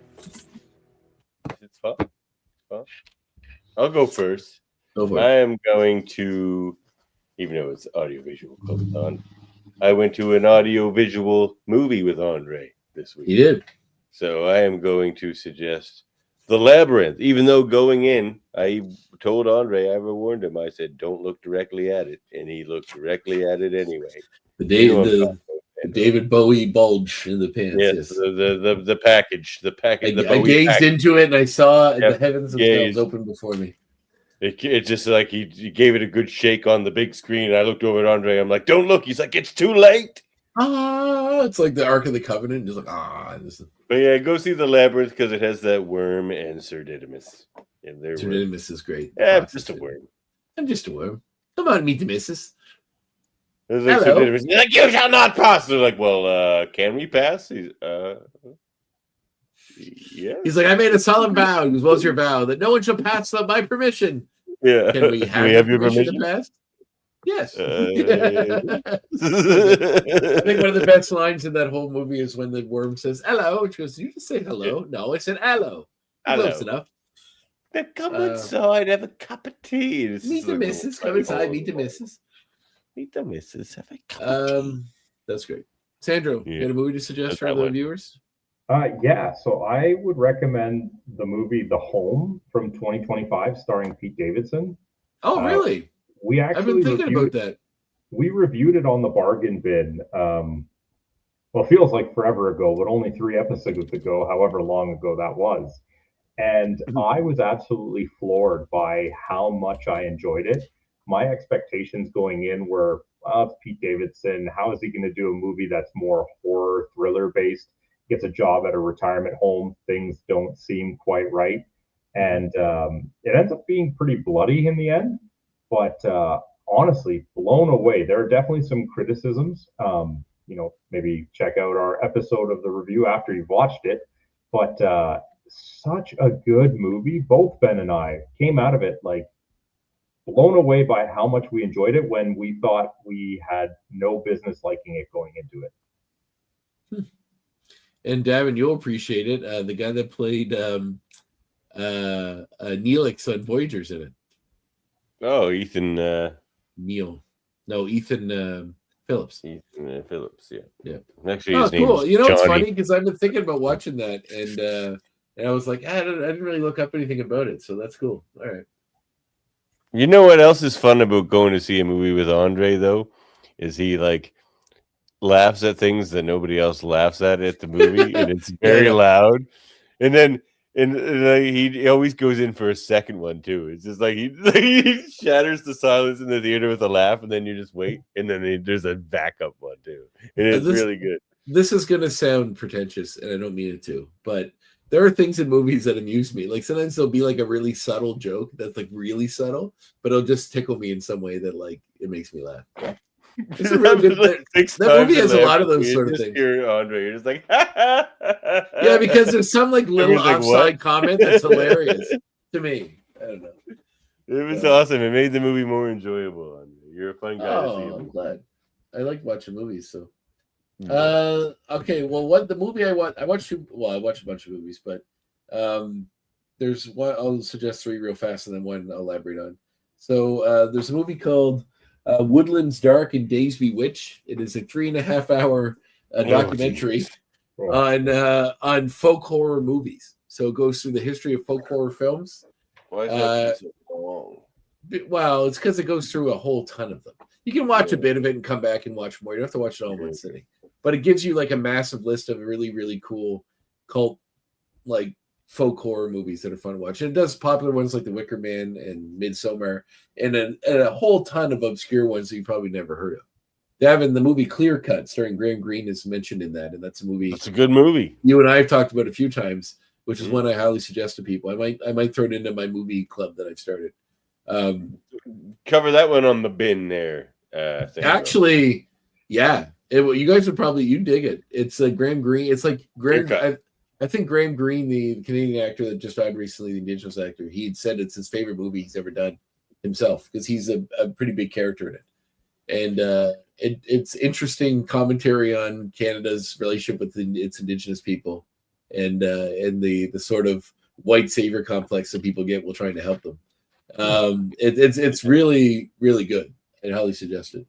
It's fun. I'll go first. Go for it. I am going to, even though it's audiovisual on, I went to an audiovisual movie with Andre this week. You did. So I am going to suggest The Labyrinth. Even though going in, I told Andre, I warned him, I said, don't look directly at it. And he looked directly at it anyway. The David Bowie bulge in the pants. Yes, yes. The package. The package. I gazed into it and I saw the heavens themselves open before me. It's just like he gave it a good shake on the big screen. And I looked over at Andre. I'm like, don't look. He's like, it's too late. It's like the Ark of the Covenant. Just like, But yeah, go see The Labyrinth because it has that worm and Sir Didymus. And Sir Didymus is great. Yeah, I'm just a worm. I'm just a worm. Come on, meet the missus. Like Sir Didymus, like, you shall not pass. They're like, well, can we pass? He's, yeah. He's like, I made a solemn vow. He goes, what's your vow? That no one shall pass without my permission. Yeah. Can we have your permission to pass? Yes. I think one of the best lines in that whole movie is when the worm says, hello. She goes, you just say hello. No, I said hello. Close enough. Then come inside, have a cup of tea. Meet the missus. Come inside, meet the missus. Meet the missus. Have a cup of tea. That's great. Sandro, you got a movie to suggest for the viewers? Yeah, so I would recommend the movie The Home from 2025 starring Pete Davidson. Oh, really? I've been thinking about that. We reviewed it on the bargain bin. Well, it feels like forever ago, but only 3 episodes ago, however long ago that was. And I was absolutely floored by how much I enjoyed it. My expectations going in were, it's Pete Davidson. How is he going to do a movie that's more horror thriller based? Gets a job at a retirement home. Things don't seem quite right. And it ends up being pretty bloody in the end. But honestly, blown away. There are definitely some criticisms. Maybe check out our episode of the review after you've watched it. But such a good movie. Both Ben and I came out of it like blown away by how much we enjoyed it when we thought we had no business liking it going into it. And Davin, you'll appreciate it. The guy that played Neelix on Voyager's in it. Oh, Ethan Neil. No, Ethan Phillips. Ethan Phillips, yeah. Actually, his name cool. You know, Johnny. It's funny because I've been thinking about watching that, and I was like, I didn't really look up anything about it, so that's cool. All right. You know what else is fun about going to see a movie with Andre though? Is he like laughs at things that nobody else laughs at the movie, and it's very loud. And then he always goes in for a second one too. It's just like he shatters the silence in the theater with a laugh, and then you just wait, and then there's a backup one too, and it's really good. This is going to sound pretentious, and I don't mean it to, but there are things in movies that amuse me. Like sometimes there'll be like a really subtle joke that's like really subtle, but it'll just tickle me in some way that like it makes me laugh. It's a real good thing. That movie has a lot of those sort of things. You're Andre, you're just like, yeah, because there's some like little offside comment that's hilarious to me. I don't know. It was awesome. It made the movie more enjoyable. You're a fun guy to see. I'm glad. I like watching movies. So, Yeah. okay. Well, what the movie I watched? I watched a bunch of movies, but there's one. I'll suggest three real fast, and then one I'll elaborate on. So, there's a movie called Woodlands Dark and Days Bewitched. It is a 3.5 hour documentary on folk horror movies. So it goes through the history of folk horror films. Why is that so long? Well, it's because it goes through a whole ton of them. You can watch a bit of it and come back and watch more. You don't have to watch it all in one sitting. But it gives you like a massive list of really, really cool cult like folk horror movies that are fun to watch. And it does popular ones like The Wicker Man and Midsommar and a whole ton of obscure ones that you probably never heard of. Davin, the movie Clear Cut, starring Graham Greene, is mentioned in that, and that's a movie. That's a good movie. You and I have talked about a few times, which is one I highly suggest to people. I might throw it into my movie club that I've started. Cover that one on the bin there. Sandro. Actually, yeah, you guys would probably dig it. It's Graham Greene. It's like Graham. I think Graham Greene, the Canadian actor that just died recently, the Indigenous actor, he had said it's his favorite movie he's ever done himself because he's a pretty big character in it. And it's interesting commentary on Canada's relationship with its Indigenous people and the sort of white savior complex that people get while trying to help them. It's really, really good. I highly suggest it.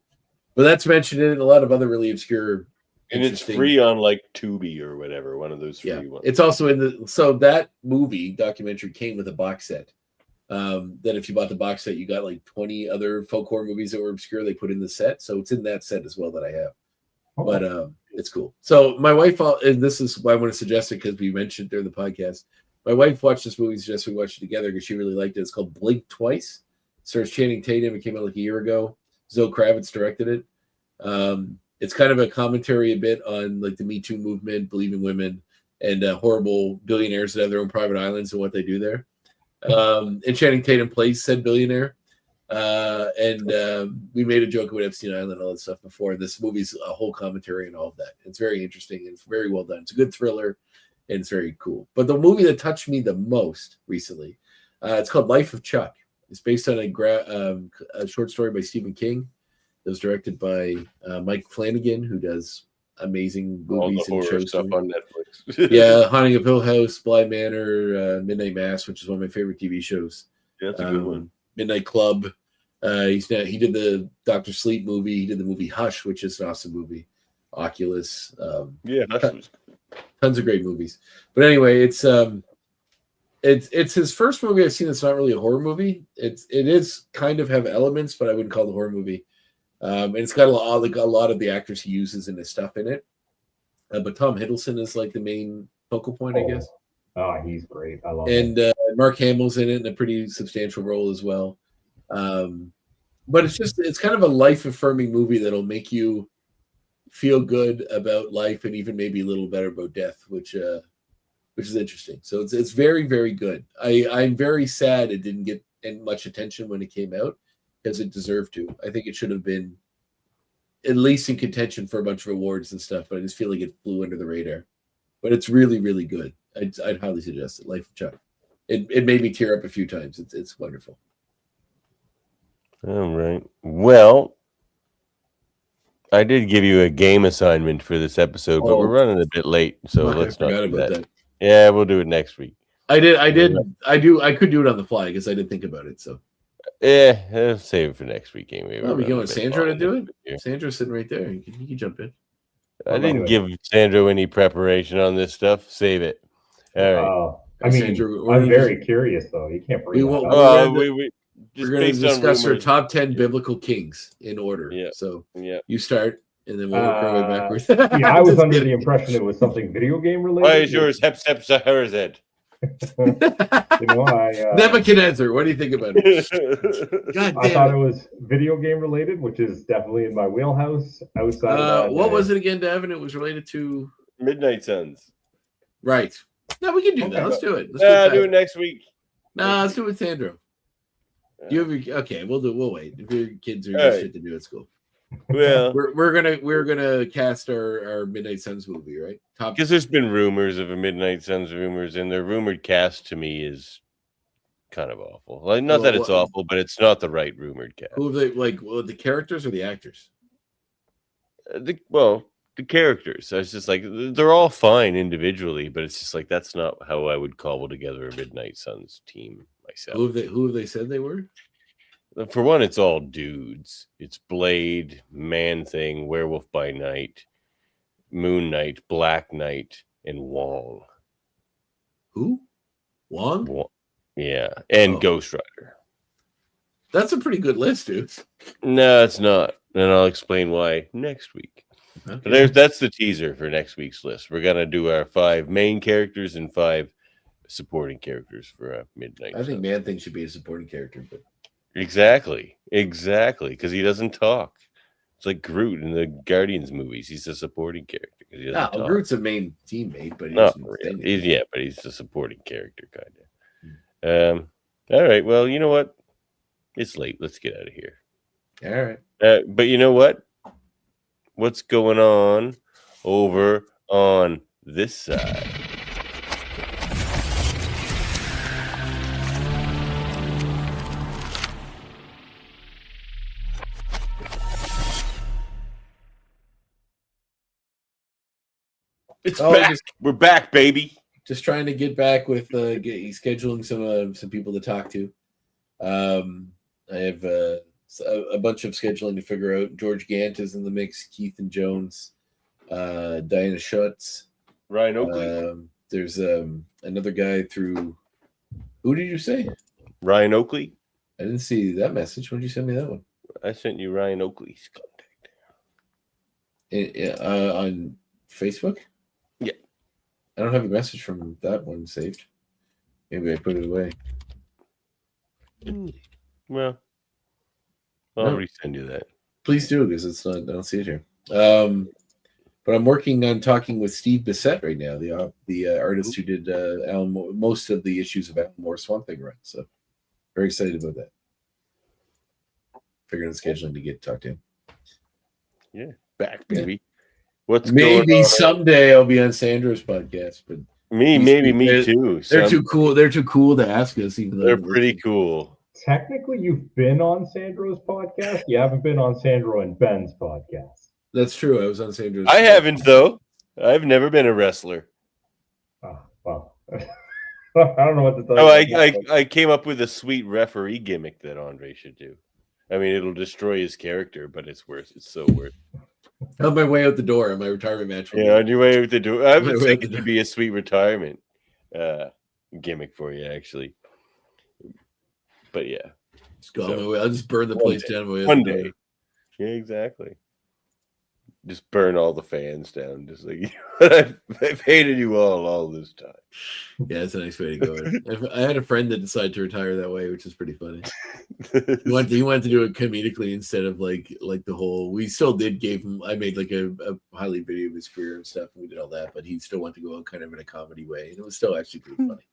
But that's mentioned in a lot of other really obscure. And it's free on like Tubi or whatever, one of those free ones. It's also so that movie documentary came with a box set. That if you bought the box set, you got like 20 other folk horror movies that were obscure. They put in the set, so it's in that set as well that I have. But it's cool. So my wife, and this is why I want to suggest it because we mentioned during the podcast. My wife watched this movie, suggested we watched it together because she really liked it. It's called Blink Twice. It stars Channing Tatum. It came out like a year ago. Zoe Kravitz directed it. It's kind of a commentary a bit on like the Me Too movement, Believe in Women, and horrible billionaires that have their own private islands and what they do there. And Channing Tatum plays said billionaire. We made a joke about Epstein Island and all that stuff before. This movie's a whole commentary and all of that. It's very interesting. It's very well done. It's a good thriller and it's very cool. But the movie that touched me the most recently, it's called Life of Chuck. It's based on a short story by Stephen King. It was directed by Mike Flanagan, who does amazing movies and shows. Stuff on Netflix. Yeah, Haunting of Hill House, Bly Manor, Midnight Mass, which is one of my favorite TV shows. Yeah, that's a good one. Midnight Club. He did the Dr. Sleep movie. He did the movie Hush, which is an awesome movie. Oculus. Hush was tons of great movies. But anyway, it's his first movie I've seen that's not really a horror movie. It is kind of have elements, but I wouldn't call it a horror movie. And it's got a lot of the actors he uses in his stuff in it. But Tom Hiddleston is like the main focal point, I guess. Oh, he's great. I love him. And Mark Hamill's in it in a pretty substantial role as well. But it's kind of a life-affirming movie that'll make you feel good about life and even maybe a little better about death, which is interesting. So it's very, very good. I'm very sad it didn't get much attention when it came out because it deserved to. I think it should have been at least in contention for a bunch of awards and stuff, but I just feel like it flew under the radar. But it's really, really good. I'd highly suggest it. Life of Chuck. It made me tear up a few times. It's wonderful. All right. Well, I did give you a game assignment for this episode, but we're running a bit late, so let's not do that. Yeah, we'll do it next week. I could do it on the fly because I didn't think about it. So yeah, I'll save it for next week. Anyway, we going with Sandro to do it. Yeah. Sandro's sitting right there. You can jump in. I didn't give Sandro any preparation on this stuff. Save it. All right. Sandro, I'm very curious though. You can't bring we're going to discuss our top 10 biblical kings in order. Yeah. So you start, and then we'll work our way backwards. Yeah, I was under the impression it was something video game related. Why is yours Hep? Nebuchadnezzar, what do you think about it? I thought it was video game related, which is definitely in my wheelhouse. Outside of that, what was it again, Davin? It was related to Midnight Suns. Right. No, we can do that. Let's do it. Do it next week. Let's do it with Sandro. We'll wait. If your kids are just shit to do at school. Well, we're gonna cast our Midnight Suns movie, right? Because there's been rumors of a Midnight Suns rumors, and the rumored cast to me is kind of awful. Like, not that it's awful, but it's not the right rumored cast. Who they like? Well, the characters or the actors? The characters. I was just like, they're all fine individually, but it's just like that's not how I would cobble together a Midnight Suns team myself. Who have they said they were? For one, it's all dudes. It's Blade, Man Thing, Werewolf by Night, Moon Knight, Black Knight, and Wong. Who? Wong? Yeah, and Ghost Rider. That's a pretty good list, dude. No, it's not. And I'll explain why next week. Okay. But that's the teaser for next week's list. We're going to do our 5 main characters and 5 supporting characters for Midnight. I think Man Thing should be a supporting character, but exactly, because he doesn't talk. It's like Groot in the Guardians movies. He's a supporting character. No, Groot's a main teammate, but but he's a supporting character, kind of. All right. Well, you know what? It's late. Let's get out of here. All right. But you know what? What's going on over on this side? It's back. We're back, baby. Just trying to get back with scheduling some people to talk to. I have a bunch of scheduling to figure out. George Gant is in the mix. Keith and Jones, Diana Schutz, Ryan Oakley. There's another guy through. Who did you say? Ryan Oakley. I didn't see that message. When did you send me that one? I sent you Ryan Oakley's contact. On Facebook. Yeah. I don't have a message from that one saved. Maybe I put it away. Well, I'll resend you that. Please do, because it's not. I don't see it here. But I'm working on talking with Steve Bissett right now, the artist who did most of the issues of Alan Moore's Swamp Thing run. So very excited about that. Figuring out scheduling to get to talk to him. Yeah, back, baby. Yeah. What's maybe someday I'll be on Sandro's podcast, but me too. They're too cool. They're too cool to ask us. Even though they're pretty cool. Technically, you've been on Sandro's podcast. You haven't been on Sandro and Ben's podcast. That's true. I was on Sandro's. I haven't though. I've never been a wrestler. Oh, well, I don't know what to tell you. I came up with a sweet referee gimmick that Andre should do. I mean, it'll destroy his character, but it's worth. It's so worth. On my way out the door, on my retirement match. Yeah, on your way out the door. I would think it would be a sweet retirement gimmick for you, actually. But yeah, just go on my way. I'll just burn the place down. One day. Yeah, exactly. Just burn all the fans down. Just like I've hated you all this time. Yeah, that's a nice way to go. I had a friend that decided to retire that way, which is pretty funny. He wanted to do it comedically instead of like the whole. We still gave him. I made like a highlight video of his career and stuff, and we did all that. But he still wanted to go out kind of in a comedy way, and it was still actually pretty funny.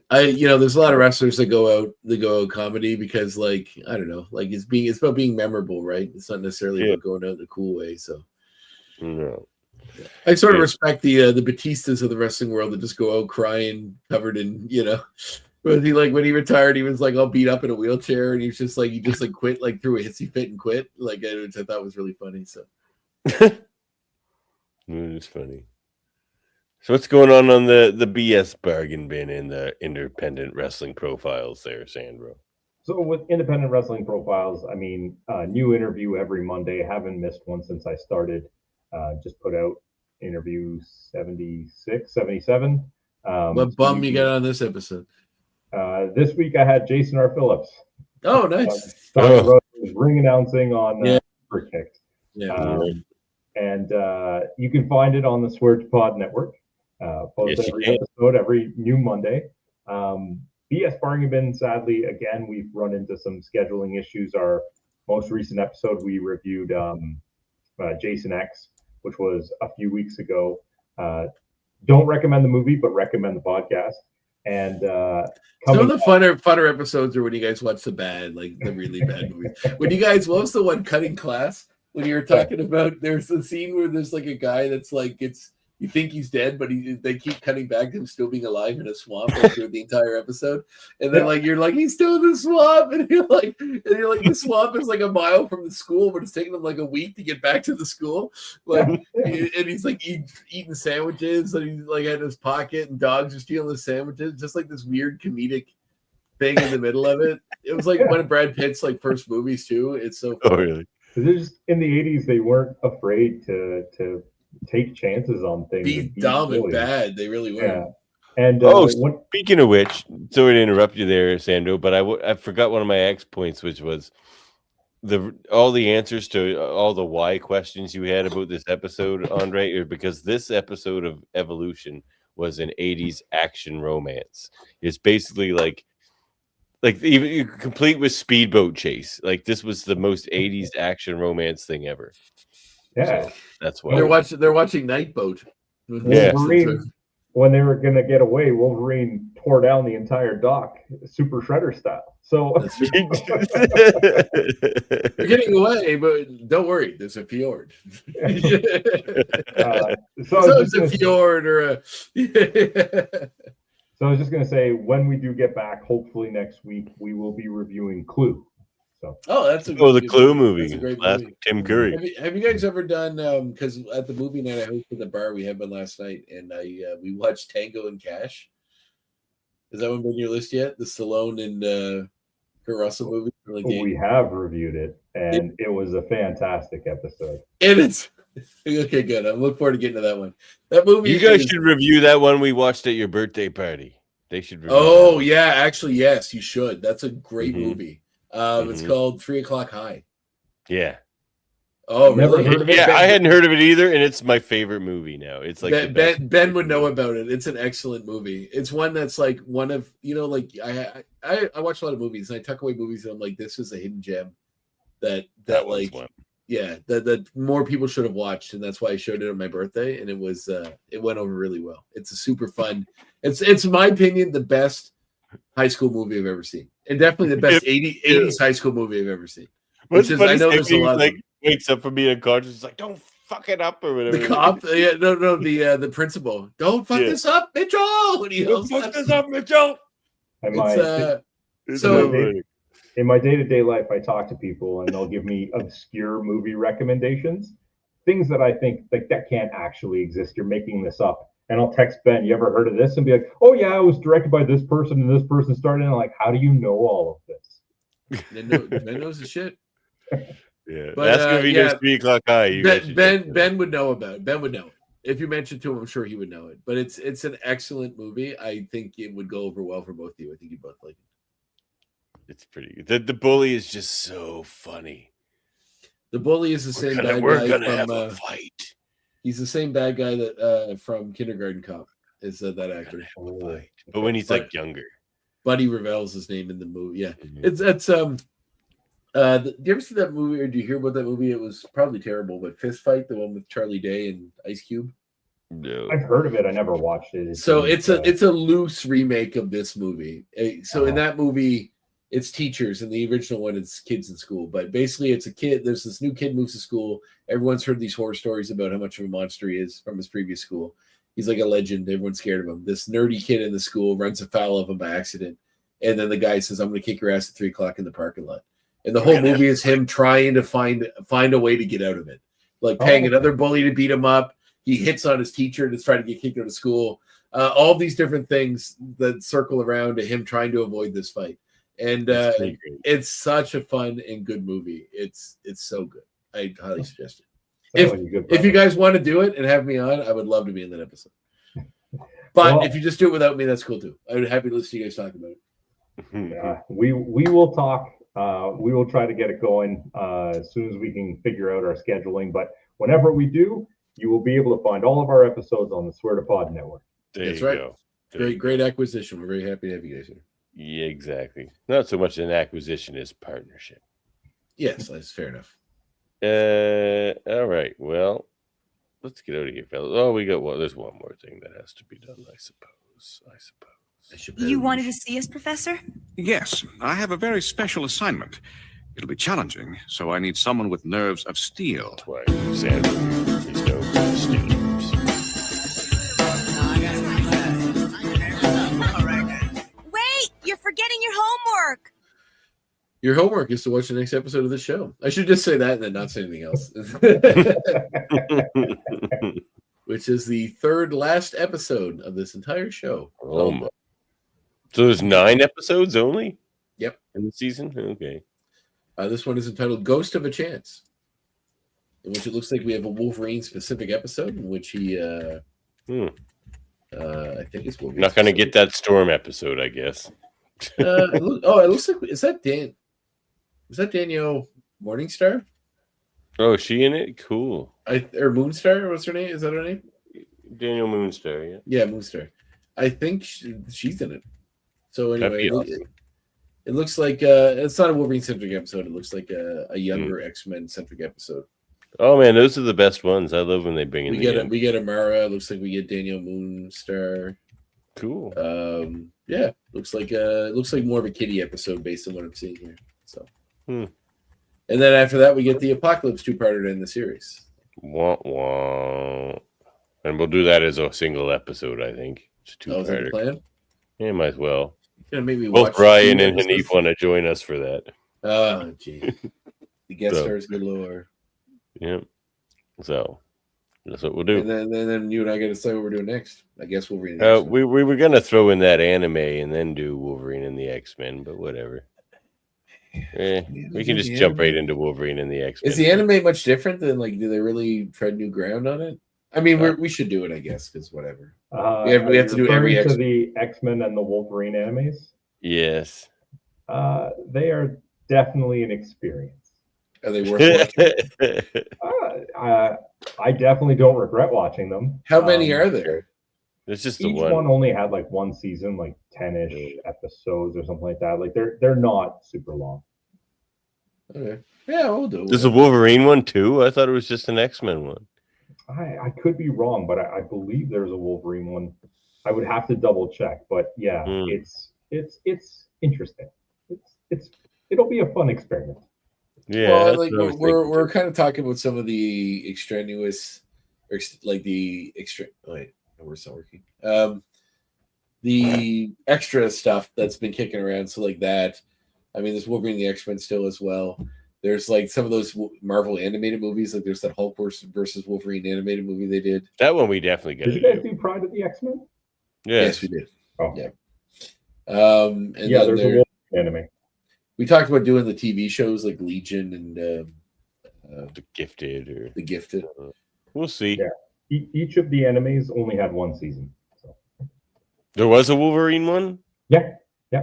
There's a lot of wrestlers that go out comedy because, like, I don't know, like it's about being memorable, right? It's not necessarily about going out in a cool way. So, no, I sort of respect the Batistas of the wrestling world that just go out crying, covered in, when he retired, he was like all beat up in a wheelchair, and he just quit, like threw a hissy fit and quit, which I thought was really funny. So, it is funny. So what's going on the BS bargain bin in the independent wrestling profiles there, Sandro? So with independent wrestling profiles, I mean, new interview every Monday. Haven't missed one since I started. Just put out interview 76, 77. What bum you got on this episode? This week I had Jason R. Phillips. Oh, nice. Ring announcing on Superkicked. Yeah. And you can find it on the Swear to Pod Network. Post every episode every new Monday. BS Bargain Bin, sadly, again, we've run into some scheduling issues. Our most recent episode, we reviewed Jason X, which was a few weeks ago. Don't recommend the movie, but recommend the podcast. And some of the funner episodes are when you guys watch the really bad movies. When you guys, what was the one, Cutting Class? When you were talking about, there's a scene where there's like a guy that's like, You think he's dead, but they keep cutting back to him still being alive in a swamp like, through the entire episode. And then like you're like, he's still in the swamp, and you're like the swamp is like a mile from the school, but it's taking him like a week to get back to the school. Like and he's like eating sandwiches and he's like in his pocket, and dogs are stealing his sandwiches, just like this weird comedic thing in the middle of it. It was like one of Brad Pitt's like first movies too. It's so funny. Oh really? Just in the 80s, they weren't afraid to take chances on things. Be dumb and bad. They really were. Yeah. And speaking of which, sorry to interrupt you there, Sandro, but I forgot one of my X points, which was all the answers to all the why questions you had about this episode, Andre, because this episode of Evolution was an 80s action romance. It's basically like even complete with speedboat chase. Like this was the most 80s action romance thing ever. Yeah, so that's why they're watching Nightboat. Wolverine, when they were gonna get away, Wolverine tore down the entire dock, Super Shredder style. So you're getting away, but don't worry, there's a fjord. so it's a fjord or a. So I was just gonna say, when we do get back, hopefully next week, we will be reviewing Clue. So that's the Clue movie. That's a great movie. Tim Curry. Have you guys ever done? Because at the movie night I hosted the bar, we had one last night, and we watched Tango and Cash. Has that one been on your list yet? The Stallone and Kurt Russell movie. We have reviewed it, and it was a fantastic episode. And it's okay. Good. I'm looking forward to getting to that one. That movie. You guys should review that one we watched at your birthday party. They should. Oh yeah, actually yes, you should. That's a great movie. It's called 3 O'clock High. Yeah. Oh, really? Heard of it? Yeah, I hadn't heard of it either, and it's my favorite movie now. It's like Ben would know about it. It's an excellent movie. It's one that's like one of like I watch a lot of movies, and I tuck away movies, and I'm like, this is a hidden gem that like that more people should have watched, and that's why I showed it on my birthday, and it went over really well. It's a super fun. It's in my opinion the best high school movie I've ever seen, and definitely the best 80s high school movie I've ever seen. Which is, I know there's a lot. Like wakes up from being unconscious, he's like, "Don't fuck it up" or whatever. The cop, the principal, "Don't fuck this up, Mitchell." And he "Don't fuck this up, Mitchell." In my day-to-day life, I talk to people, and they'll give me obscure movie recommendations, things that I think like that can't actually exist. You're making this up. And I'll text Ben, "You ever heard of this?" And be like, "Oh yeah, it was directed by this person, and this person started." And I'm like, "How do you know all of this?" Ben knows the shit. Yeah, but, that's gonna be 3 o'clock high. Ben would know about it. Ben would know it. If you mentioned to him, I'm sure he would know it. But it's an excellent movie. I think it would go over well for both of you. I think you both like it. It's pretty good. The bully is just so funny. The bully is the same bad guy. We're gonna have a fight. He's the same bad guy that from Kindergarten Cop is that actor. But when he's like younger. Buddy Revell's his name in the movie. Yeah. It's do you ever see that movie, or do you hear about that movie? It was probably terrible, but Fist Fight, the one with Charlie Day and Ice Cube. No. I've heard of it. I never watched it. So it's a loose remake of this movie. So in that movie, it's teachers, and the original one is kids in school. But basically, it's a kid. There's this new kid moves to school. Everyone's heard these horror stories about how much of a monster he is from his previous school. He's like a legend. Everyone's scared of him. This nerdy kid in the school runs afoul of him by accident. And then the guy says, "I'm going to kick your ass at 3 o'clock in the parking lot." And the whole movie is him trying to find a way to get out of it. Like paying another bully to beat him up. He hits on his teacher to try to get kicked out of school. All these different things that circle around to him trying to avoid this fight. And it's such a fun and good movie. It's so good. I highly suggest it. If you guys want to do it and have me on, I would love to be in that episode. But if you just do it without me, that's cool too. I would be happy to listen to you guys talk about it. We will talk. We will try to get it going as soon as we can figure out our scheduling. But whenever we do, you will be able to find all of our episodes on the Swear to Pod network. That's right. Great acquisition. We're very happy to have you guys here. Yeah, exactly. Not so much an acquisition as partnership. Yes, that's fair enough. All right. Well, let's get out of here, fellas. Oh, we got one. There's one more thing that has to be done, I suppose. You wanted to see us, Professor? Yes, I have a very special assignment. It'll be challenging, so I need someone with nerves of steel. That's why Sandro is known for the steelers. Your homework is to watch the next episode of the show. I should just say that and then not say anything else. Which is the third last episode of this entire show. Oh my. So there's 9 episodes only? Yep. In the season? Okay. This one is entitled Ghost of a Chance, in which it looks like we have a Wolverine-specific episode in which he... I think it's Wolverine. Not going to get that Storm episode, I guess. It looks like... Is that Danielle Morningstar? Oh, is she in it? Cool. Or Moonstar? What's her name? Is that her name? Danielle Moonstar, yeah. Yeah, Moonstar. I think she's in it. So anyway, awesome. It looks like it's not a Wolverine-centric episode. It looks like a younger X-Men-centric episode. Oh man, those are the best ones. I love when they bring in. We get Amara. Looks like we get Danielle Moonstar. Cool. Yeah, looks like more of a Kitty episode based on what I'm seeing here. So, and then after that, we get the Apocalypse 2-parter to end the series. Wah, wah. And we'll do that as a single episode, I think. It's a 2-parter. Is that the plan? Yeah, might as well. You're gonna make me Both watch Brian and Hanif want to join us for that. Oh, gee. The guest stars galore. Yeah. So that's what we'll do. And then you and I got to decide what we're doing next. I guess Wolverine. We were gonna throw in that anime and then do Wolverine and the X-Men, but whatever. We can just jump right into Wolverine and the X-Men. Is the anime much different than do they really tread new ground on it? I mean, we should do it, I guess, because whatever. We have to do every to the X-Men and the Wolverine animes. Yes. They are definitely an experience. Are they worth watching? I definitely don't regret watching them. How many are there? It's just each one only had one season, 10-ish episodes or something like that. They're not super long. Okay. Yeah, we'll do it. There's a Wolverine one too. I thought it was just an X-Men one. I could be wrong, but I believe there's a Wolverine one. I would have to double check, but yeah, it's interesting. It'll be a fun experiment. Yeah, well, we're kind of talking about some of the extraneous, Wait, we're not working. The extra stuff that's been kicking around. So that, I mean, there's Wolverine and the X-Men still as well. There's some of those Marvel animated movies. There's that Hulk versus Wolverine animated movie they did. That one we definitely got to do. Did you guys do Pride of the X-Men? Yes, we did. Oh. Yeah. And yeah, there's a Wolverine anime. We talked about doing the TV shows like Legion and The Gifted or The Gifted. We'll see. Yeah. Each of the animes only had one season. So. There was a Wolverine one? Yeah.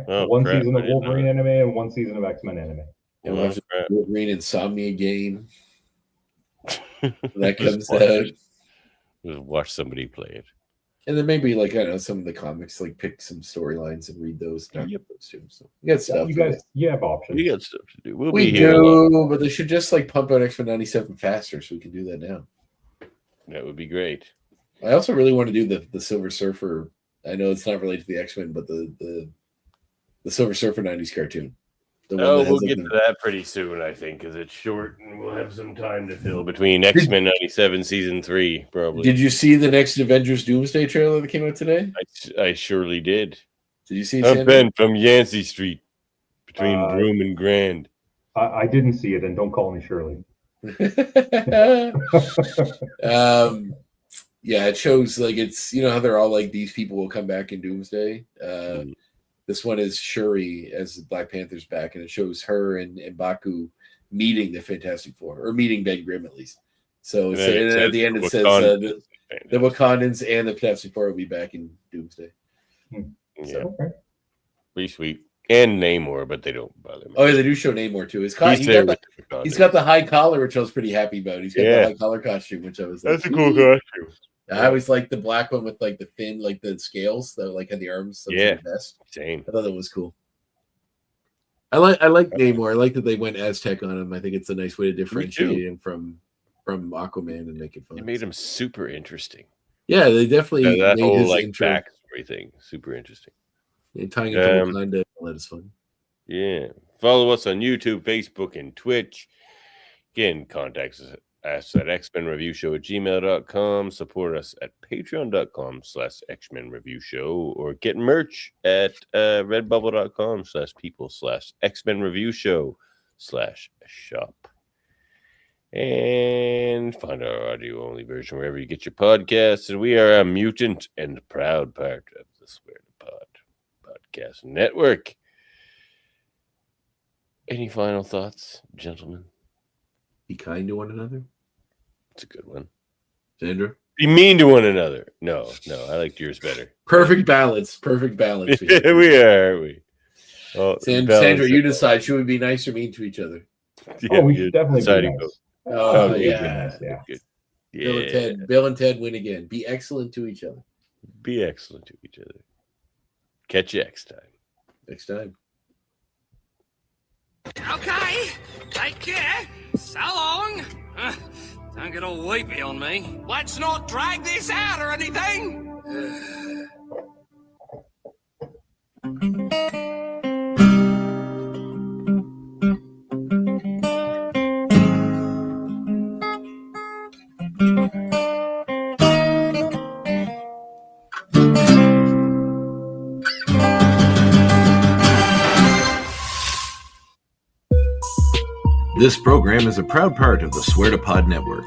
Oh, one crap. season of Wolverine anime and one season of X-Men anime. And we'll have the Wolverine Insomnia game. That comes out. Just watch somebody play it. And then maybe some of the comics, pick some storylines and read those. Talk about those too. So you got stuff. You have options. We got stuff to do. We do, but they should just pump out X-Men 97 faster so we can do that now. That would be great. I also really want to do the Silver Surfer. I know it's not related to the X-Men, but the Silver Surfer 90s cartoon. We'll get to that pretty soon, I think, because it's short and we'll have some time to fill between X-Men 97 Season 3, probably. Did you see the next Avengers Doomsday trailer that came out today? I surely did. Did you see it, I'm Ben from Yancey Street, between Broome and Grand. I didn't see it, and don't call me Shirley. Yeah, it shows it's how they're all these people will come back in Doomsday. This one is Shuri as Black Panther's back, and it shows her and M'Baku meeting the Fantastic Four, or meeting Ben Grimm at least. So at the end it says the Wakandans and the Fantastic Four will be back in Doomsday. Yeah, pretty sweet. And Namor, but they don't bother me. Oh, yeah, they do show Namor too. He's got the high collar, which I was pretty happy about. He's got the high collar costume, which I was that's a cool costume. I always liked the black one with the thin, the scales that had the arms. Yeah, the best. Same. I thought that was cool. I like Namor. I like that they went Aztec on him. I think it's a nice way to differentiate him from Aquaman and make it fun. It made him super interesting. Yeah, they definitely that made whole his intro. backstory thing super interesting. And tying it to Wakanda, all that is fun. Yeah. Follow us on YouTube, Facebook, and Twitch. Again, contact us at xmenreviewshow@gmail.com. Support us at patreon.com/xmenreviewshow or get merch at redbubble.com/people/xmenreviewshow/shop. And find our audio-only version wherever you get your podcasts. And we are a mutant and proud part of the Swear to Pod podcast network. Any final thoughts, gentlemen? Be kind to one another. It's a good one. Sandro? Be mean to one another. No, I liked yours better. Perfect balance. Perfect balance. Yeah, we are, aren't we? Oh, Sandro, you decide. Should we be nice or mean to each other? Yeah, we should definitely be nice. Oh, yeah. yeah. Good. Bill and Ted win again. Be excellent to each other. Be excellent to each other. Catch you next time. Okay, take care. So long. Don't get all weepy on me. Let's not drag this out or anything. This program is a proud part of the Swear to Pod network.